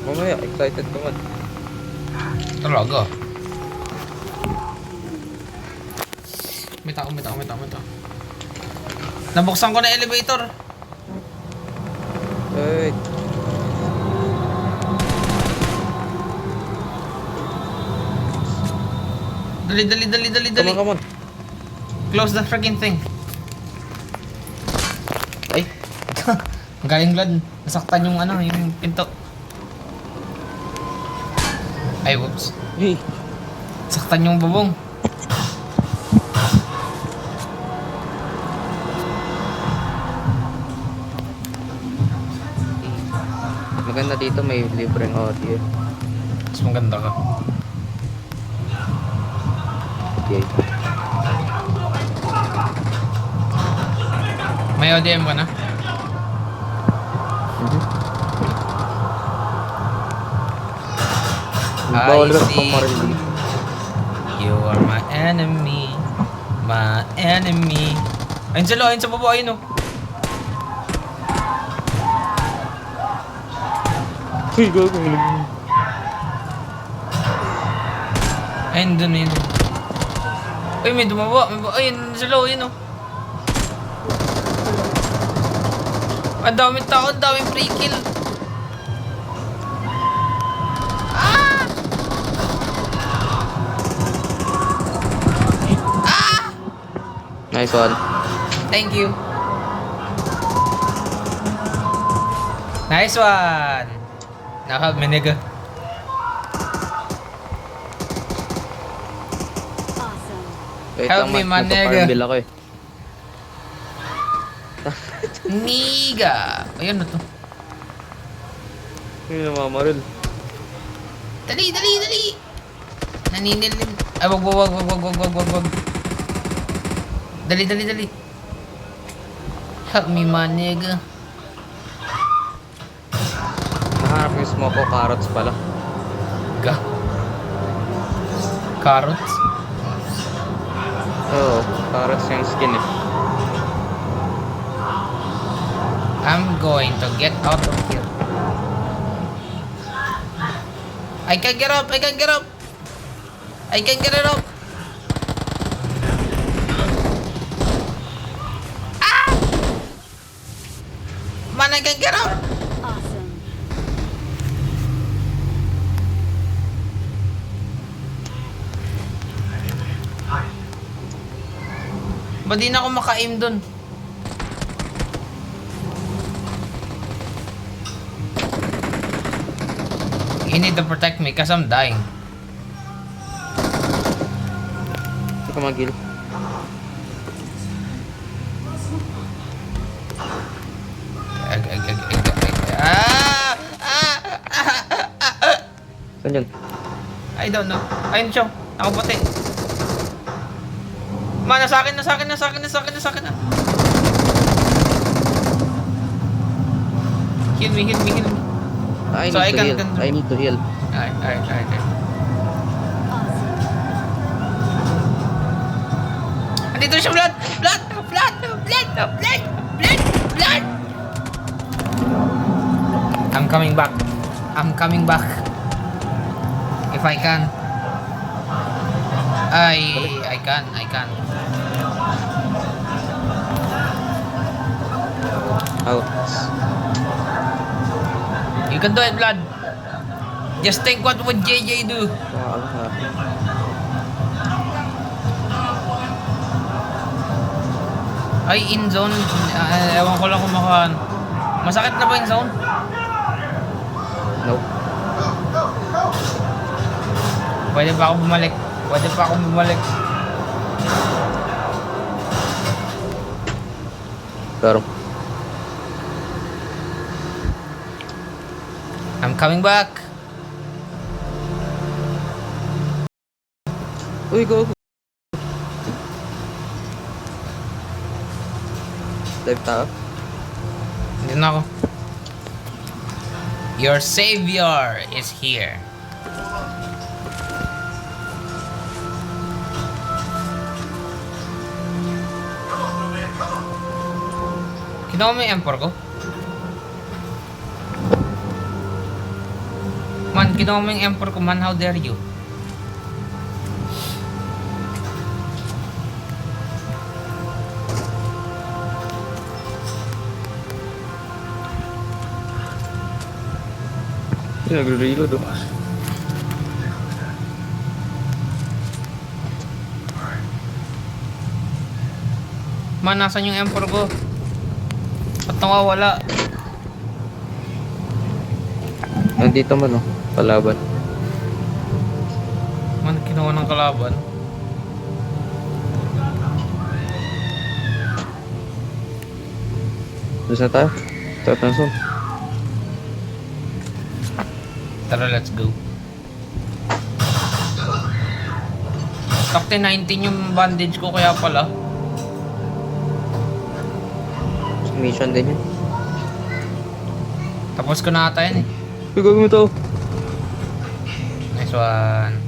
Mamaya, excited ka man. Talaga. May tao. Nabuksan ko na elevator. Wait. Dali. Come on. Close the freaking thing. Ay. Ang galing blood. Nasaktan yung yung pinto. Ay, whoops. Hey. Saktan yung bubong. Maganda dito, may libreng audio. Mas maganda ka. Okay. May ODM ka na? Bawal ka see. pumaril dito. You are my enemy. My enemy. Ayun sa lo, ayun sa baba, ayun oh. Uy, gago. Ayun dun, ayun. Uy, may dumaba. Ayun sa lo, ayun oh. Ang daming tao, ang daming free kill. Nice one. Thank you. Nice one. Now help me, nigga. Awesome. Wait Help lang, me, man, magpa-farm nigga. bill ako eh. Niga. Ayun na to. Hindi namamaril. Dali, dali, dali. Naninilin. Ay, wag. Dali, dali, dali. Help me, man, nigga. Nahanap yung smoke ko, carrots pala. Ga. Carrots. Oo, carrots yung skin eh. I'm going to get out of here. I can get up. I can get up. I can get it up. Ah! Man, I can get up. Awesome. Ba't di na ako maka-aim dun? You need to protect me because I'm dying. Hindi ko mag-heal. Saan yun? I don't know. Ayun siya. Nakaputi. Man, nasa akin na. Heal me. I So, need I to can- heal. can- I need to heal. Alright. Awesome. Andito siya, blood! I'm coming back. If I can. I can. Out. You can do it, blood. Just think what would JJ do. Ay, in zone. Ewan ko lang kung makaan. Masakit na ba in zone? Nope. Pwede pa ako bumalik. Pero, I'm coming back. uy, go. Dive tao. Hindi na ako. Your savior is here. Kinuha mo yung M4 ko? Man, kinuha mo yung M4 ko, man. How dare you? Nagre-reload oh. Man, nasan yung M4 ko? Ba't nawawala? Nandito man oh, palaban. Man, kinuha ng kalaban. Doon na tayo. Start ng zone. Tara, let's go. Sakti 19 yung bandage ko kaya pala. Mission din yun. Tapos ko na ata yan eh. Uy, gagawin mo to. Nice one.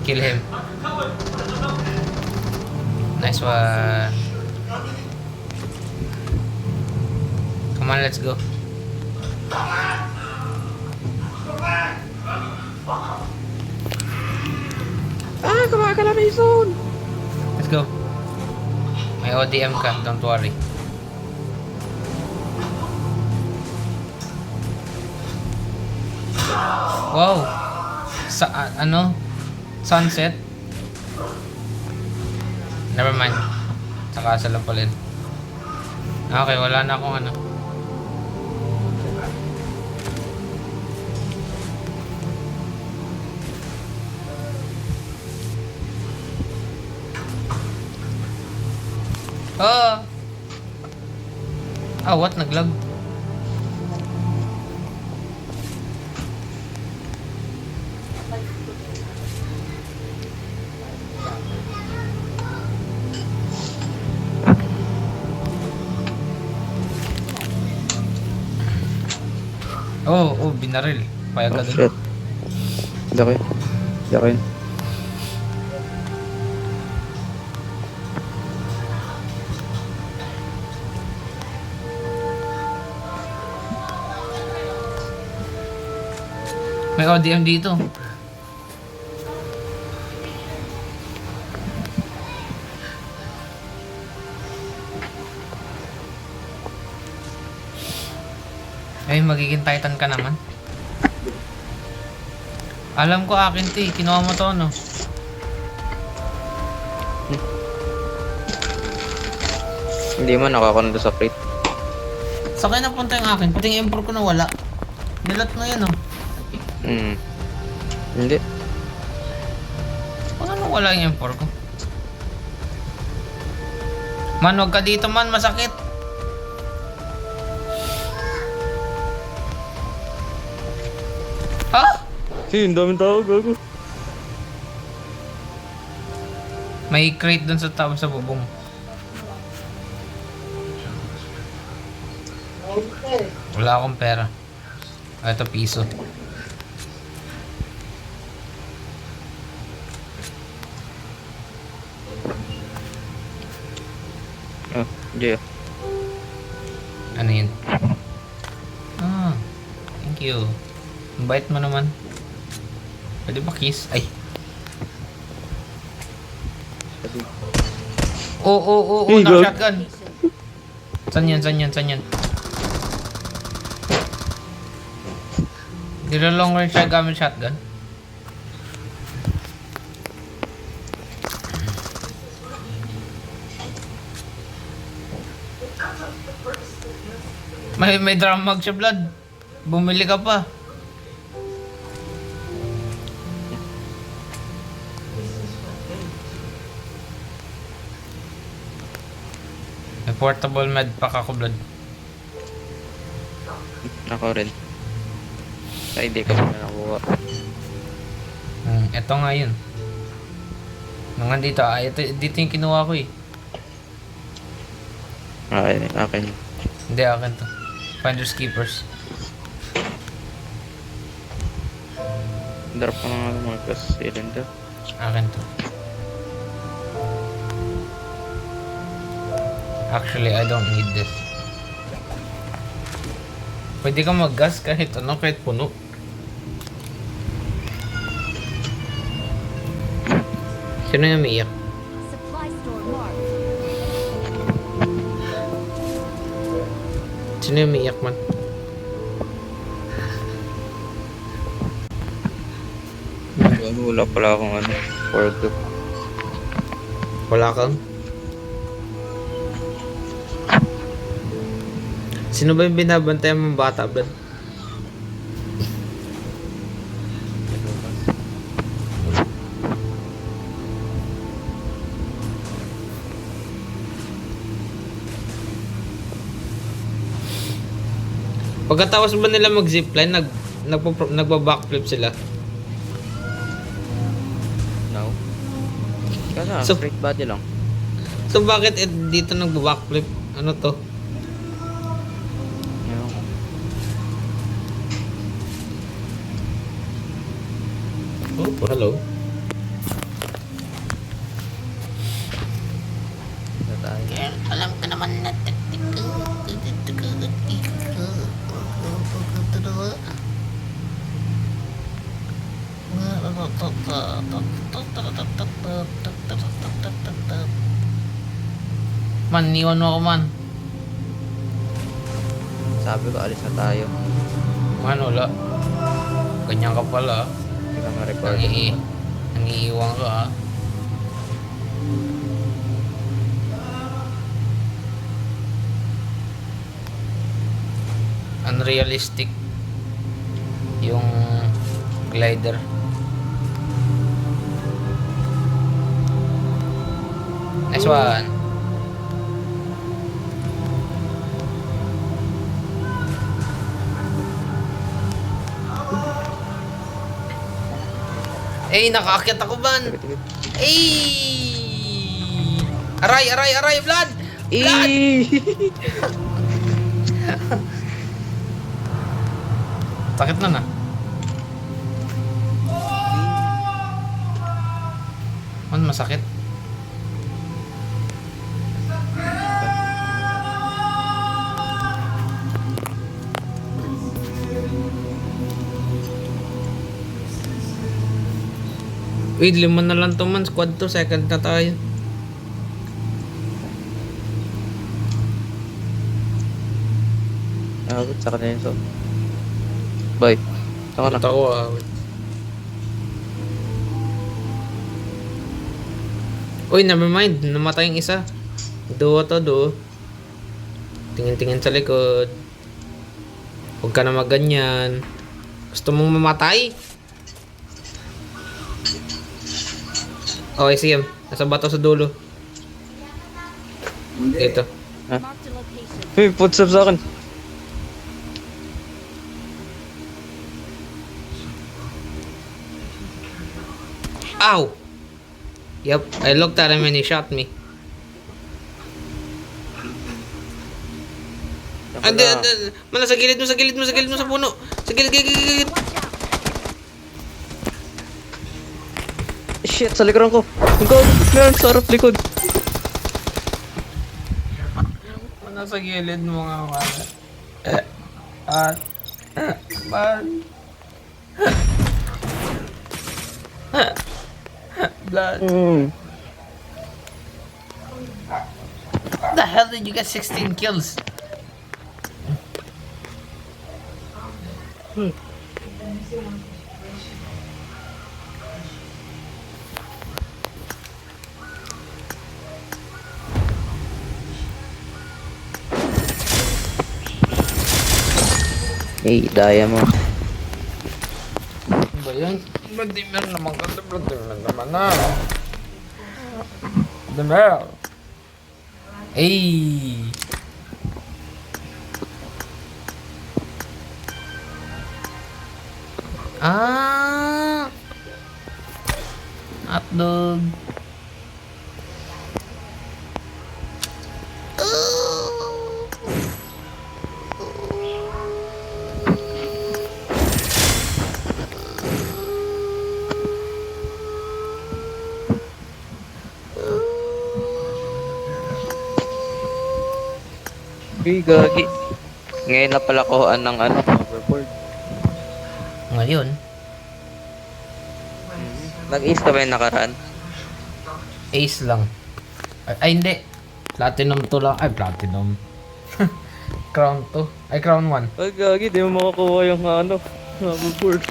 Kill him. Nice one. Come on, let's go. Kumakala na yung zone! Let's go. May ODM ka, don't worry. Wow. Ano? Sunset? Never mind. Saka sa lang pala yun. Okay, wala na akong ano. Oh! Ah, what? Naglag? Oh, binaril. Payag ka dun. Shit. Hindi ako yun. Hindi ako yun. May ODM dito. Ay, magiging Titan ka naman. Alam ko akin to eh. Kinuha mo to, no? Hindi man nakakuha sa crate. Sa kaya napunta yung akin. Pati yung M4 ko na wala. Nilat mo yan, oh. Hindi. Paano wala yung M4 ko? Man, huwag ka dito man. Masakit. Ha? Ang daming tao, gago. May crate dun sa tao sa bubong. Wala akong pera. Ito piso. Oh, Jay. Ano yun? Ah, thank you. Ang bait mo naman. Pwede ba kiss? Ay. Oo, na shotgun. San yan? Di na long range siya gamit shotgun. May drum mag siya, blood. Bumili ka pa. May portable med pack ako, blood. Ako rin. Sa hindi ko na nakuha. Ito nga yun. Nung dito, dito yung kinuha ko eh. Akin. Hindi, akin to. Finders Keepers. Drop ko na nga mga cylinder. Akin to. Actually, I don't need this. Pwede ka mag-gas kahit ano, kahit puno. Sino yung umiiyak? Supply store marked. Sino yung umiiyak man? Wala pala akong fork. Wala kang? Sino ba yung binabantayan mong bata, Brad? Pagkatapos ba nila mag-zipline, nagba-backflip sila? No. Kasi So- straight body lang. So bakit dito nagba-backflip? Ano to? Ewan ko. hello. Ito tayo. Girl, alam ka naman na taktik ko. Man, niwan mo ako man. Sabi ko, alis na tayo. Man, wala. Ganyan ka pala. Hindi ka ma-record. Nangiiwan ka ah. Unrealistic yung glider. Next one. Eh, nakaakyat ako ban. Eh! Aray, Vlad! Vlad! Bakit na? Man, masakit. Wait, 5 na lang to man. Squad to. Second na tayo. Abot sa kanila so. Bye. Saka na. Ako ah. Uy, never mind. Namatay yung isa. Duo to, duo. Tingin-tingin sa likod. Huwag ka na maganyan. Gusto mong mamatay? Okay, sige. Nasa bato sa dulo. Hindi. Ito. Marked a location. Uy, footsteps sa akin. Ow! Yep, I looked at him and he shot me. Ande, mana sa gilid mo sa puno. Sa gilid. Shit, sa likuran ko. Go! Meron sa harap likod. Mana sa gilid mo nga wala. Man. Blood. How the hell did you get 16 kills? Hey, daya mo. Ano ba yan? Madimer naman kasi brother naman na. Dimer. Hey. Ah. Hotdog. Uy, gagi. Ngayon na pala kuhaan ng hoverboard. Ngayon, Nag-ace ka ba yung nakaraan? ace lang. Ay hindi. Platinum to lang. Ay, platinum. Crown to. Ay, crown 1. Ay, gagi. Di mo makakuha yung hoverboard.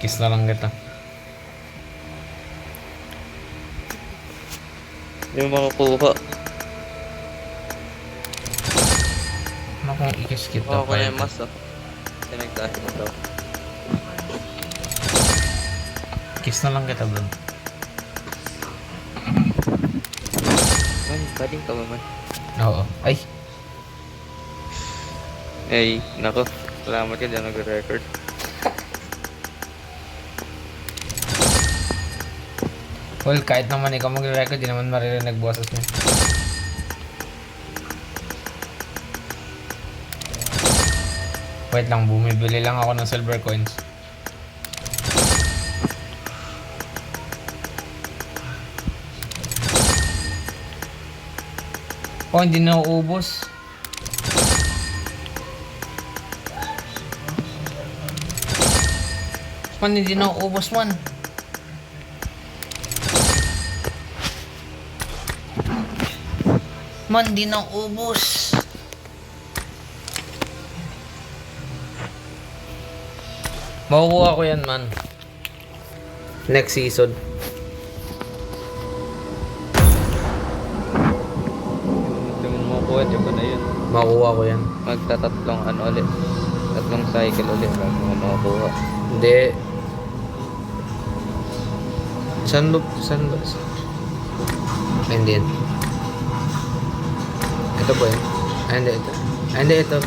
Kiss na lang kita. Di mo makakuha. Ano kung i-kiss kita? Makakuha ko na yung mas, Sinagdahin mo daw. Kiss na lang kita, bro. Ay, baling ka ba man? Oo. Ay. Ay, nako. Salamat ka dyan nag-record. Well, kahit naman ikaw mag-record, di naman maririnig boses mo. Wait lang, bumibili lang ako ng silver coins. Oh, hindi na uubos. Man, hindi na uubos man. Man, hindi na uubos. Makukuha ko yan, man. Next season. Yung makukuha, di ba na yun? Makukuha ko yan. Magtatatlong ano ulit. Tatlong cycle ulit bago mo makukuha. Hindi. Saan ba? Ay, hindi yan. Ito po yan. Ay, hindi ito. Ay, hindi ito.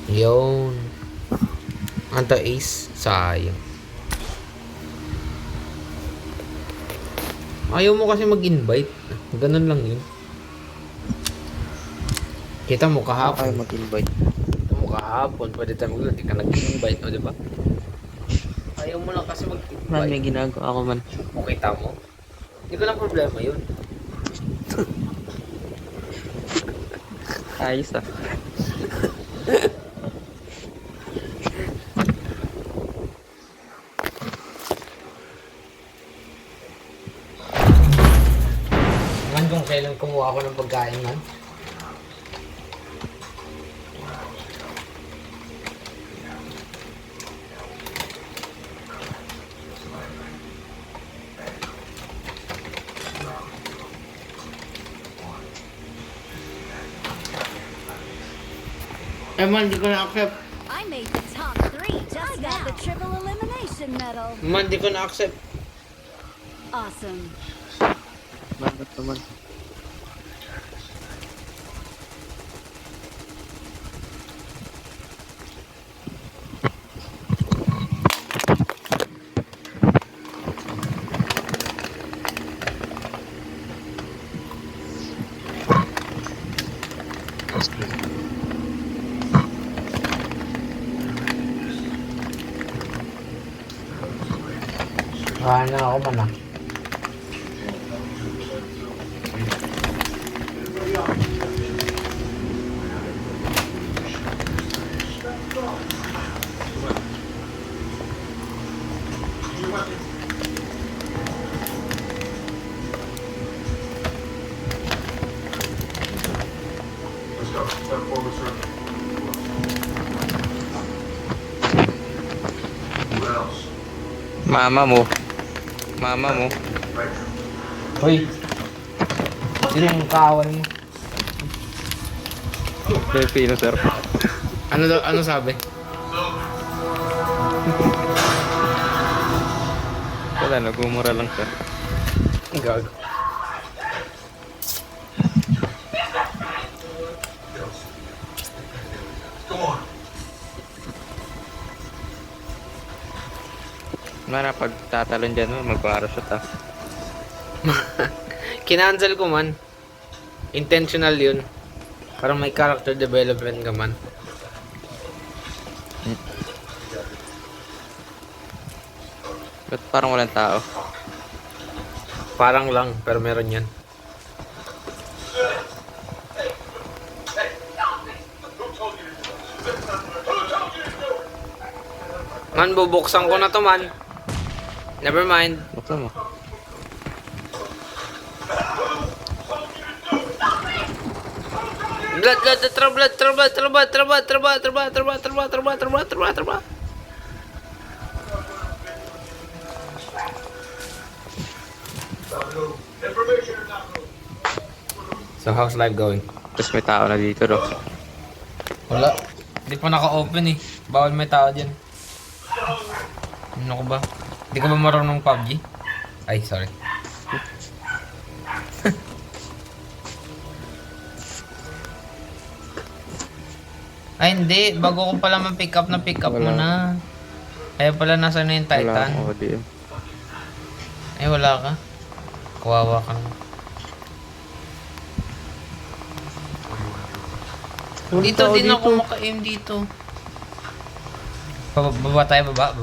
Yun. Anta ace. Sayang. Ayaw mo kasi mag-invite. Ganun lang yun. Kita mo Kayo kahapon. mag-invite. Kita mo kahapon. Pwede tayo mag-invite. Hindi ka nag-invite. O, diba? Ayaw mo lang kasi Man, mag-invite. may ginagawa ako man. O, kita mo. Hindi ko lang problema yun. Ayos ah. Man, kung kailan kumuha ako ng pagkain, man. Eh, man, di ko na-accept. I made the top 3 just now. I got the triple elimination medal. Man, di ko na-accept. Awesome. Bakit naman? Na ako man ah. Let's go. Step forward, sir. Who else? Mama mo. Mama mo. Right. Hoy. Sino yung kaaway mo? Filipino, sir. Ano sabi? Wala, nagmumura lang siya. Gago. Come on. Mara, pag tatalon dyan mo, mag-parachute ah. Kinancel ko man. Intentional yun. Parang may character development ka man. Ba't parang walang tao? Parang lang, pero meron yan. Man, bubuksan ko na to, man. Never mind. Buksan mo. Blood, traba. So, how's life going? Tapos may tao na dito, no? Wala. Hindi pa naka-open eh. Bawal may tao dyan. Ano ko ba? Hindi ka ba marunong PUBG? Ay, sorry. Ay, hindi. Bago ko pala ma-pick up mo Wala. na. Kaya pala nasa na yung Wala Titan. akong audio. Ay, wala ka. Kawawa ka naman. Dito din ako maka-aim dito. Baba tayo, baba.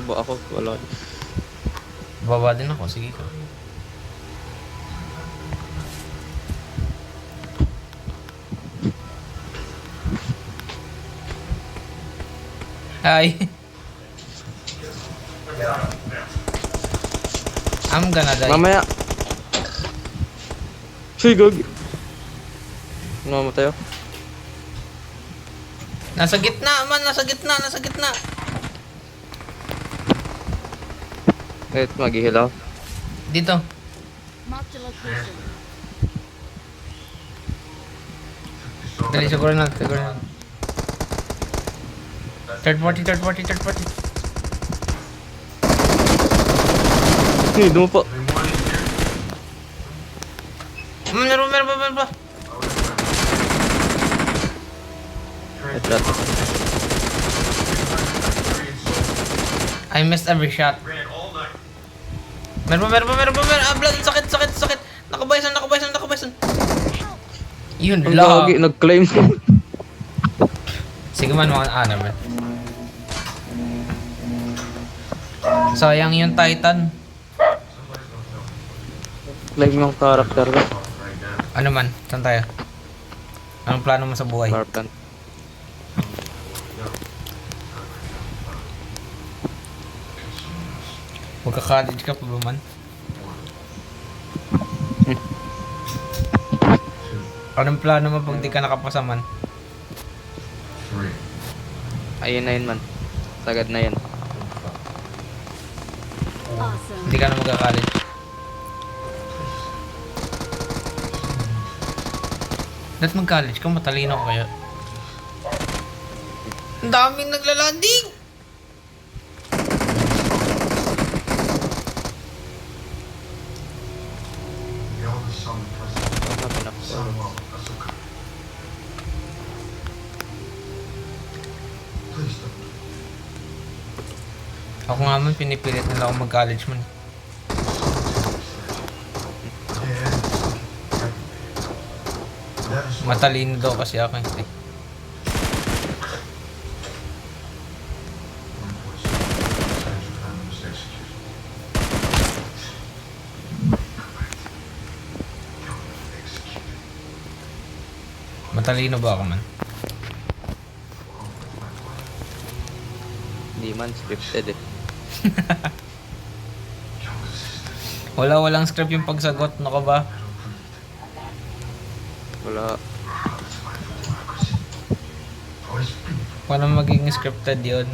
Ba ako? Wala. Baba din ako, sige ka. Hi. I'm gonna die. Mamaya! Uy, gag! Namatay ako. Nasa gitna, man. Nasa gitna. Wait, mag-heal ako. Dito. Marked a location. Dali, siguro na. Third party. Uy, dumo po. Meron pa. Headshot. I missed every shot. Meron pa. Blood, sakit. Nakabaysan. Yun Ang lang. gagi, nag-claim. Sige man, mga naman. Sayang yung Titan. Claim yung character ko. Ano man? Saan tayo? Anong plano mo sa buhay? Power plant. Magka-college ka pa ba man? Anong plano mo pag di ka nakapasa man? Ayun na yun, man. Sagad na yun. Awesome. Hindi ka na magka-college. Dapat mag-college ka, matalino ka kaya. Ang daming naglalanding! The eldest son president. Son of Asuka. Please don't. Ako nga man, pinipilit nila ako mag-college man. That is Matalino daw kasi ako. Eh. Matalino ba ako man? Hindi man, scripted eh. Walang script yung pagsagot, nako ba? Wala. Paano maging scripted yun?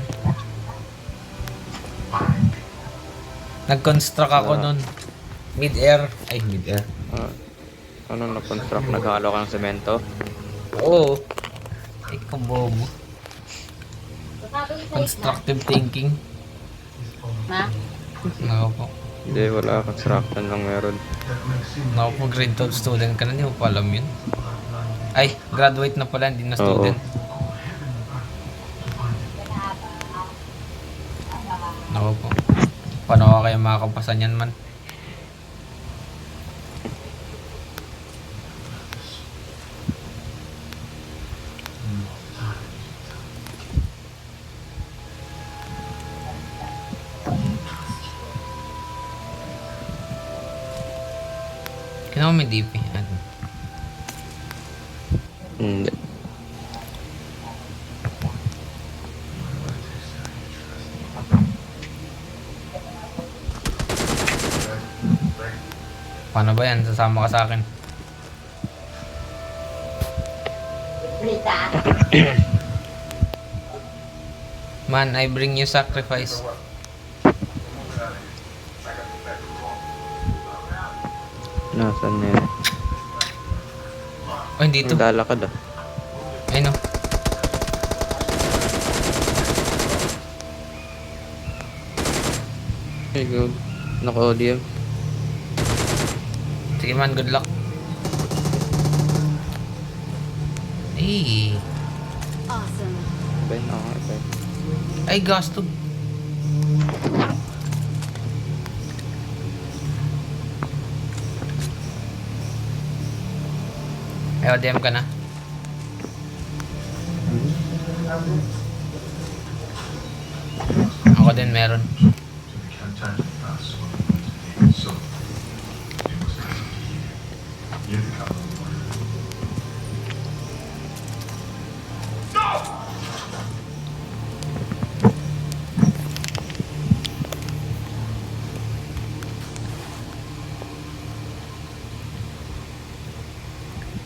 Nag-construct ako nun. Mid-air. Ano na-construct? Naghalo ka ng semento? Oo. Ikaw bobo. Constructive thinking. Nako po. Hindi, wala. Construction lang meron. Nako po, grade 12 student ka na. Hindi mo pa alam yun. Ay, graduate na pala. Hindi na student. Nako po. Paano ka kaya makakapasan yan man? Kaya may DP. Ano? Hindi. Paano ba yan? Sasama ka sa akin. Man, I bring you sacrifice. Nasaan na yun? Oh, hindi ito. Naglalakad ah. Ay no. Hey, good. Naka-audio. Sige man, good luck. Ay. Awesome. Iba yun ako. Iba yun. Ay, gasto. Ay, ODM ka na. Ako din meron. To the content that's what we want to do. So, you must have you become the warrior.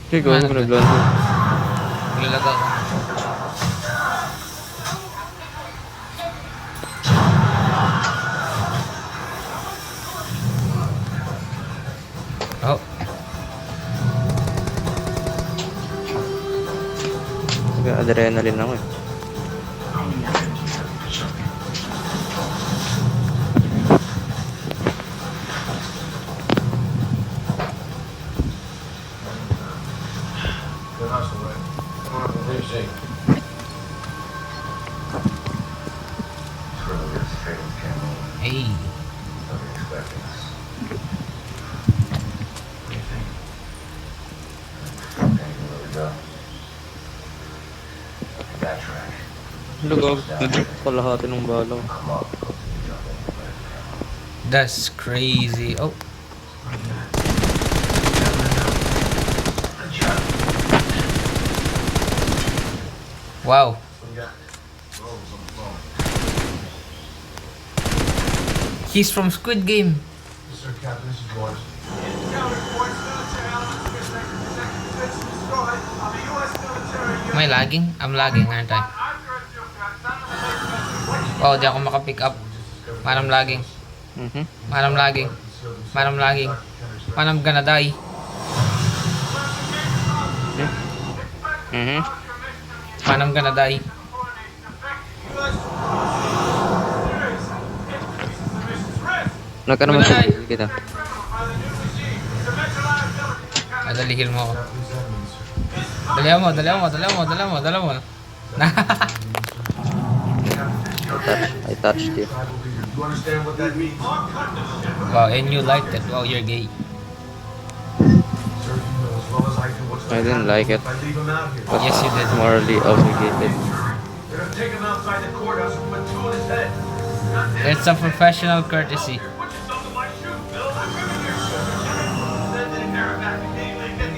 Okay, go. Ako nag-launch. Nilalag ako. Oh, Adrenaline ako eh. Good hustle, right? Come on, what do you say? Really good fatal camo. hey. Don't expect this. What do you think? Think where we go? Backtrack. Lugog. Nadrip ko lahat ng bala. Come up. Jump in. That's crazy. Oh, Good job. wow. What you got? Rolls on the phone. He's from Squid Game. Yes, sir, Captain. This is Lawrence. Am I lagging? I'm lagging, aren't I? Wow, di ako makapick up. Man, I'm lagging. Man, I'm lagging. Man, I'm lagging. Man, I'm gonna die. Man, I'm gonna die. Naka naman Wala siya. eh. Kita. Ah, dali, heal mo ako. Dalihan mo, dalihan mo, dalihan mo, dalihan mo, dalihan mo. I touched you. You understand what that means? Wow, and you liked it. Wow, you're gay. Sir, you know as well as I do what's I didn't like it. if I leave him out here. But Yes, you did. morally obligated. We're gonna take him outside the courthouse and put two in his head. It's a professional courtesy.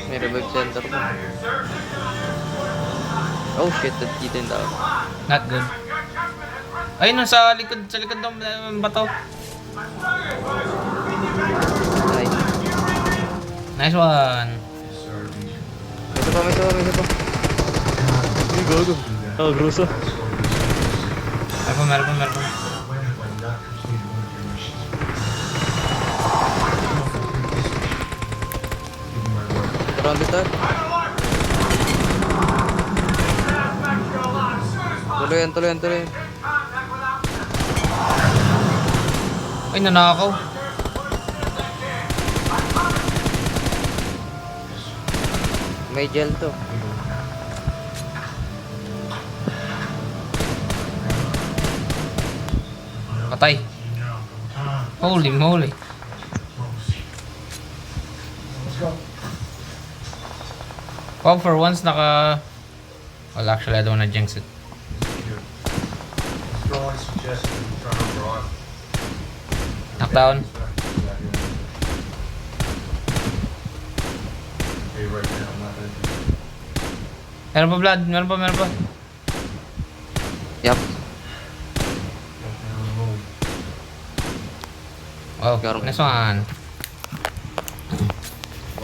May revive center pa. Oh shit, that didn't down. Not good. Ay, no, sa likod ng bato. Nice. Nice one. May isa pa, may isa pa, may isa pa. Ay, gago. Oh, gruso. Meron pa. Surrounded tayo. Tuloy yan. Ay, nanakaw. May gel to. Patay. Holy moly. Wow, for once naka... Well, actually, I don't wanna jinx it. Strongly suggest that you turn over on. Knockdown. Hey, right now, I'm not gonna do that. Meron pa, Vlad. Meron pa. Yup. Wow, Garong. nice one.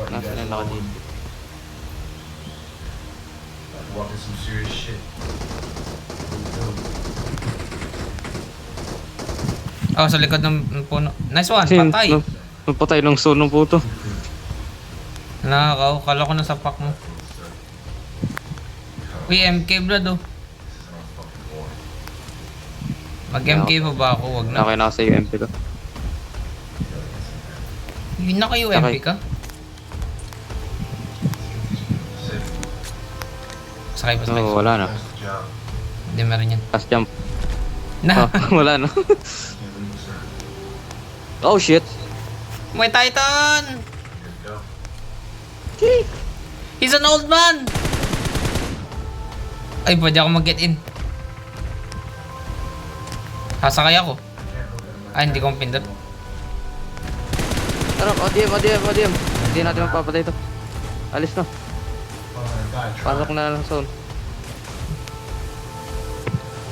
Nasa na naka dito. Walking some serious shit. Oh, sa likod ng puno. Nice one, Kasi patay. napatay ng sono po to. Nakakaw, kala ko nasa pack mo. Uy, MK Vlad oh. Mag-MK pa ba ako? Wag na. Okay na sa UMP ko. Yun na kayo MP ka? Sakay pa. No, wala na. Nice job. Hindi meron yan. Fast jump. Na! Wala na. Can't leave, sir. Oh shit. May Titan! Here we go. He's an old man! Ay, pwede ako mag-get in. Sasakay ako. Ay, hindi ko pindot. Tara, ODM. Hindi natin mapapatay ito. Alis na. Pasok na lang sa zone.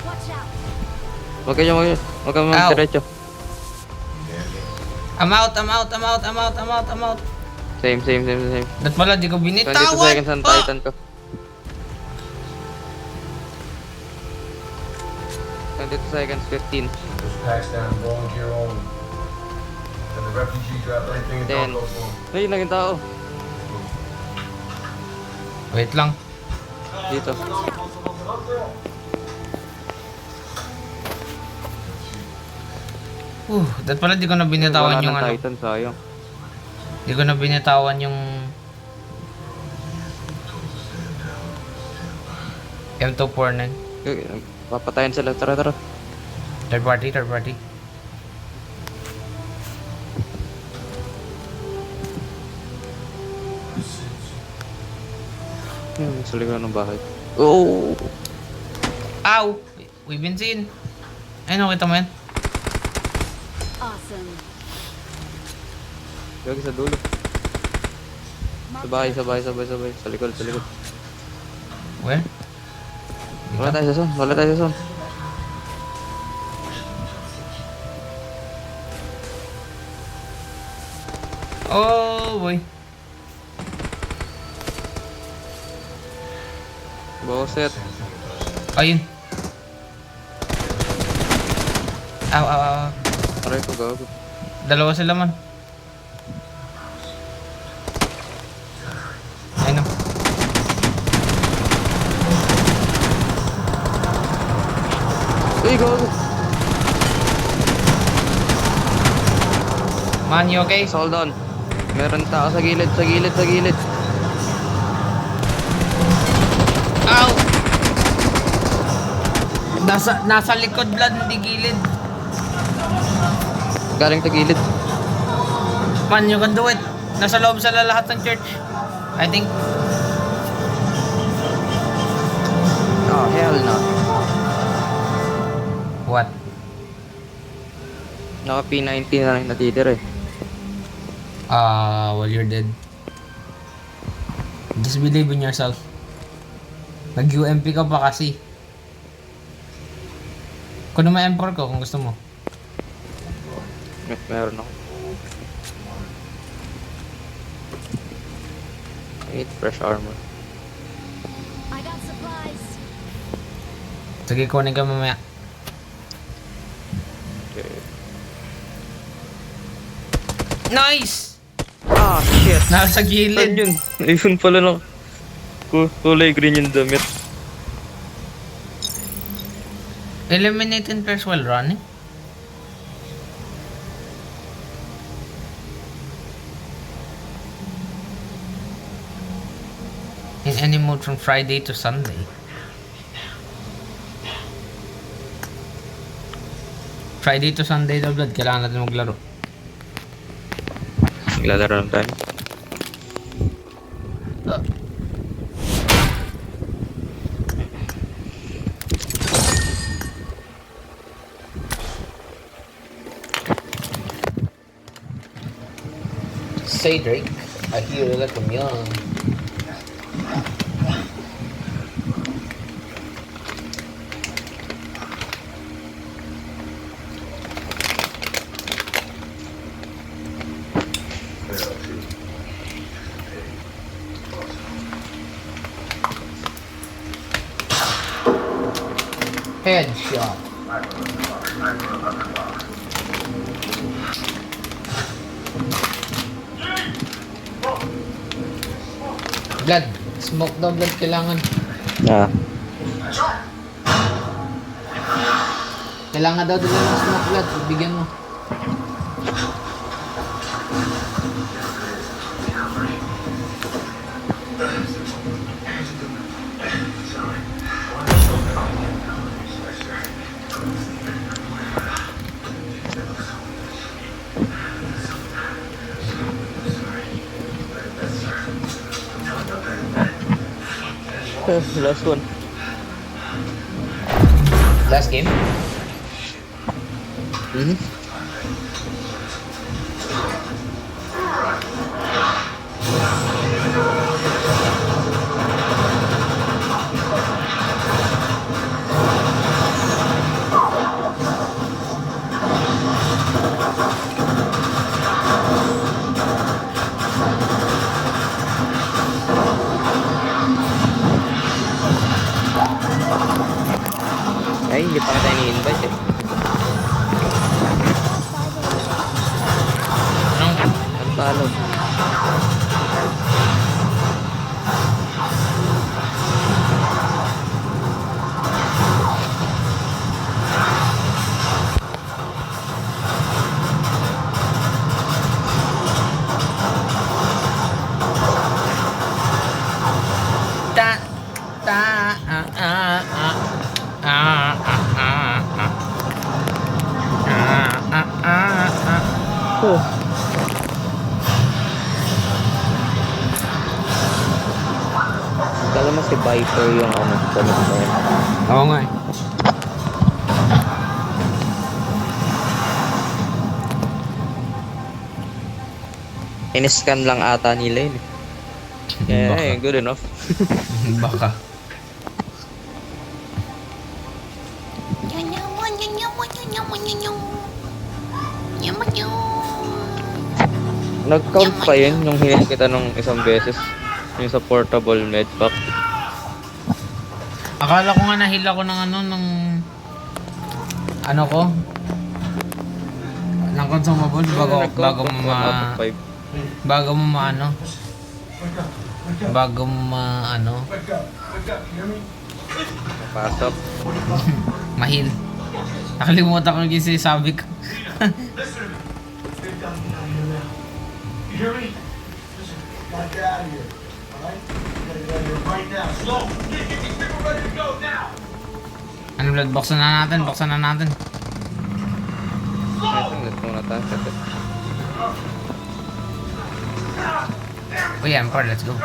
Watch out. Huwag kayo diretso. I'm out. Same. Dat pala, di ko 22 binitawan. seconds ang Titan ko. 22 seconds, 15. Those packs down, volunteer only. And the refugee drop everything and Then, don't go for 'em. ay, naging tao. Wait lang. Dito. Dat pala, di ko na binitawan Wala yung ng ano. Titan, sayang. Di ko na binitawan yung M249. Papatayan sila, tara. Third party. Sa likod ng bahay. Oh! Ow! We've been seen. Ay, nakita mo yan? Awesome. Gagi sa dulo. Sa bahay. Sa likod. Where? Wala tayo sa zone. Oh, boy. Boset. Ayun. Aw. Aray ko, gago. Dalawa sila man. Ayun o. Uy, gago. Man, you okay? Hold on. Meron tao sa gilid. Ow! Nasa likod blood, hindi gilid. Galing sa gilid. Man, you can do it. Nasa loob sila lahat ng church. I think. Oh, hell no. What? Naka P90 na lang natitira eh. Well, you're dead. Just believe in yourself. Nag-UMP ka pa kasi. Kunin mo M4 ko kung gusto mo. Meron ako. Need fresh armor. I got supplies. Sige, kunin ka mamaya. Okay. Nice! Ah, shit! Nasa Saan gilid. yun? Ayun pala no. Kulay green yung damit. Eliminating players while running. In any mode from Friday to Sunday. Friday to Sunday daw blood, kailangan natin maglaro. Naglalaro lang tayo. Say Drake, I hear you like a young. Headshot. Blood. Smoke daw blood kailangan. Ah. Kailangan daw dala ng smoke blood. Bigyan mo. Last one. Last game? Mhm. Ay, hindi pa tayo ni-invite eh. Anong? Ang talo. Ta, ta, ah, ah, ah. Ah, ah, ah, ah. Ah, ah, ah, ah. Oh. Kala mo si Viper yung ano, gamit na yun. Oo nga eh. In-scan lang ata nila yun. Yeah, Baka. good enough. Baka. Nag-count pa yun yung hinil kita nung isang beses. Yung sa portable medpack. Akala ko nga nahil ako ng ano, ng... Ano ko? Ng consumable bago mo ma... Bago mo maano. Bago mo maano. Pasok. Mahil. Nakalimutan ko yung sinasabi ko. Listen to me. They've done me down here now. You hear me? Listen, gotta get out of here. Alright? We gotta get out of here right now. Slow! Get these people ready to go now! Ano blood? Buksan na natin. Buksan na natin. Let's muna tayo. Oh yeah, Empire, let's go.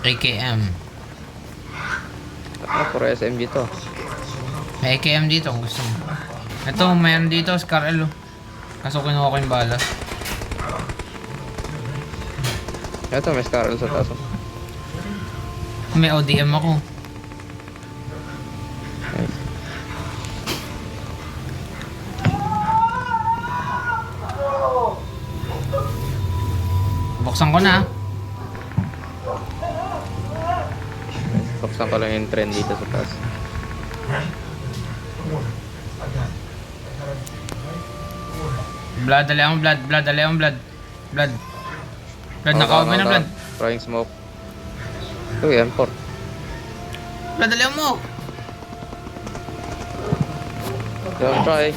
AKM. Ano, puro SMG to. May AKM dito kung gusto mo. Ito, mayroon dito, Scar L. Oh. Kaso kinuha ko yung bala. Ito, may Scarlet sa taso. May ODM ako. Nice. Buksan ko na. Buksan ko lang yung trend dito sa taas. Blood, dali akong blood. Blood, dali akong blood. Blood. Blood, naka-open na blood. Throwing smoke. Uy, M4. Blood, dali mo. Don't try.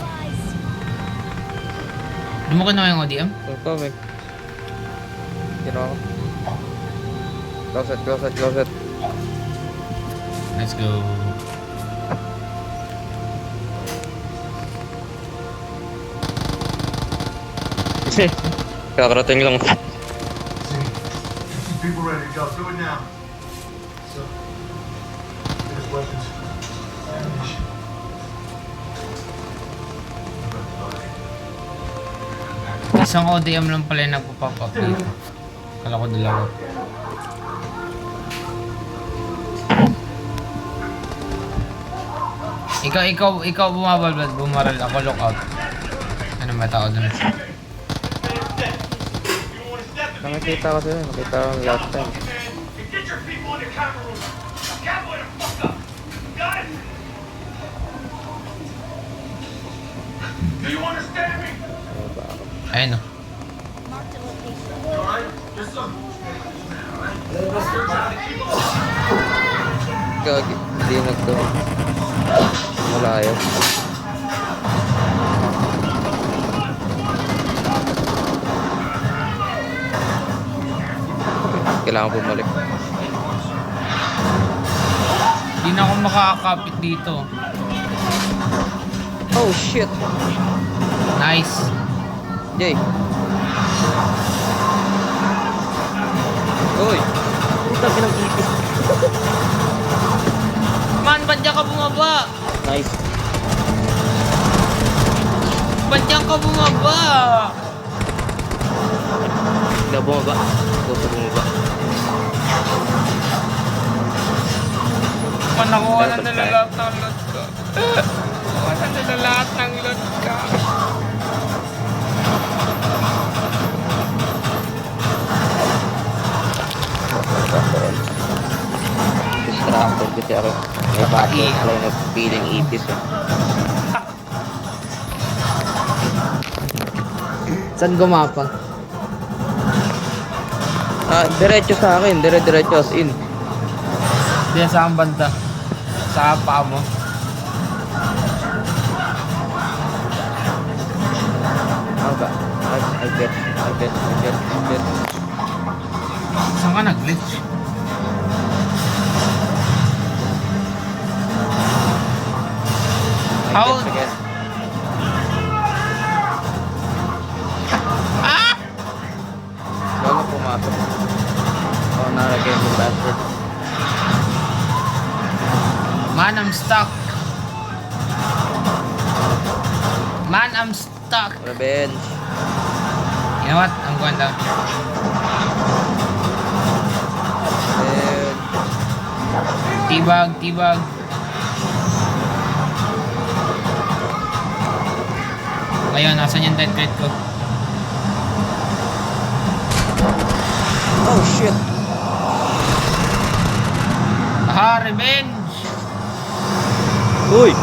Di mo kinuha yung ODM? Don't coming. Ginawa ko. Close it, close it, close it. Let's go. Kakarating lang. See, get these people ready to go. Do it now. So, there's weapons. Ammunition. Isang ODM lang pala yung nagpo-pop up dito. Kala ko dalawa. Ikaw bumabalbad, bumaral ako lookout. Ano ba tao dun? Nakikita ko sila, nakita ko last time. Get your people in the camera room. Cowboy the fuck up. Got it? Do you understand me? Ano ba ako? Ayun o. Alright? Yes, sir. Gagi, hindi nagto. Malayo. Kailangan bumalik. Hindi na ako makakapit dito. Oh shit! Nice. Jay! Uy! Puta, pinag-ipit. Man, ba't diyan ka bumaba? Nice. Ba't diyan ka bumaba? Hindi ako bumaba. Gusto ko bumaba. Nakuha na nila lahat ng loot ko. Nakuha na nila lahat ng loot ko. Distracted kasi ako. May butterfly na feeling ipis eh. Saan gumapa? Diretso sa akin. Diretso as in. Diyan sa ang banda. Sa paa mo. Ano ba? I get. Saan ka nag-glitch? How? I get. Ah! Bago pumasok. Oh, nalagay yung password. Man, I'm stuck. Man, I'm stuck. Revenge. You know what? I'm going down. Revenge. Tibag. Ngayon, nasan yung dead crate ko? Oh shit. Aha, revenge! Uy!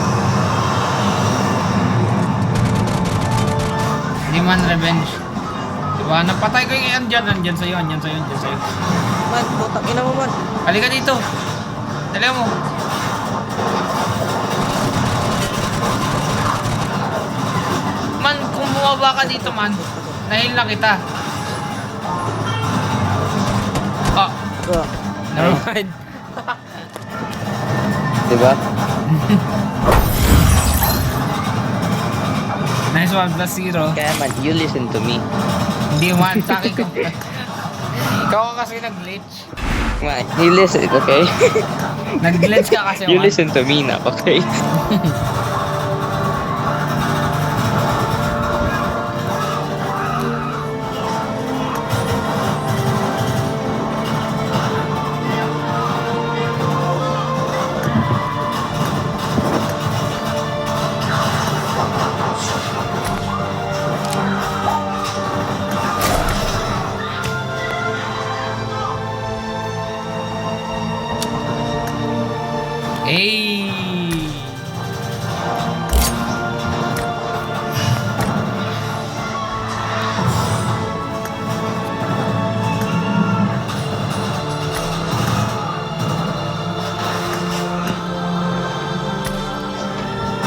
Hindi man revenge. Diba? Napatay ko yung andyan sa'yo. Man, putang ina mo man. Halika dito. Dali mo. Man, kung bumaba ka dito man, nahil na kita. Oh, never mind. Diba? Nice one, +0. Kaya man, you listen to me. Hindi man, sa akin ko. Ikaw ka kasi nag-glitch. Man, you listen, okay? Nag-glitch ka kasi You man. listen to me na, okay? Hey!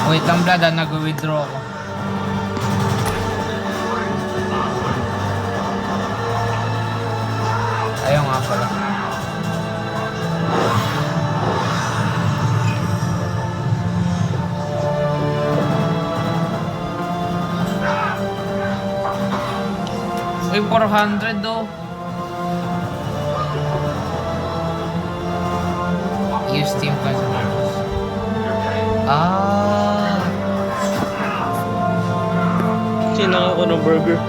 Wait lang Brad, nag-withdraw ako. Ayaw nga pala. Uy, 400 though. Use Steam customers. Ah. Sinang ako ng burger.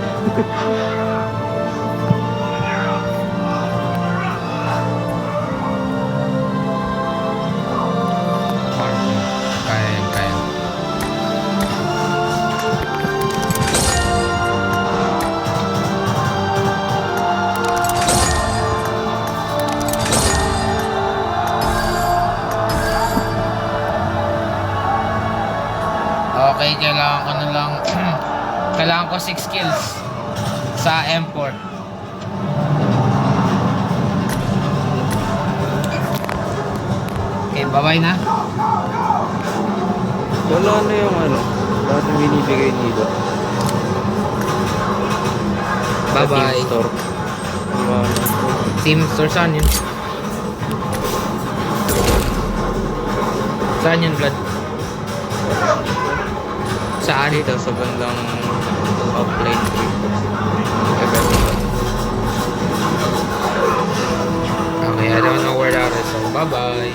Kaya. Okay, kailangan ko na lang kailangan ko 6 kills sa M4. Okay, bye-bye na. Wala na yung ano. Lahat ng binibigay nito. Bye-bye. Sa Team Store. Wala na. Team Store, saan yun? Saan yun, Vlad? Saan? Dito sa bandang offline trip. Okay, I don't know where that is, so bye-bye.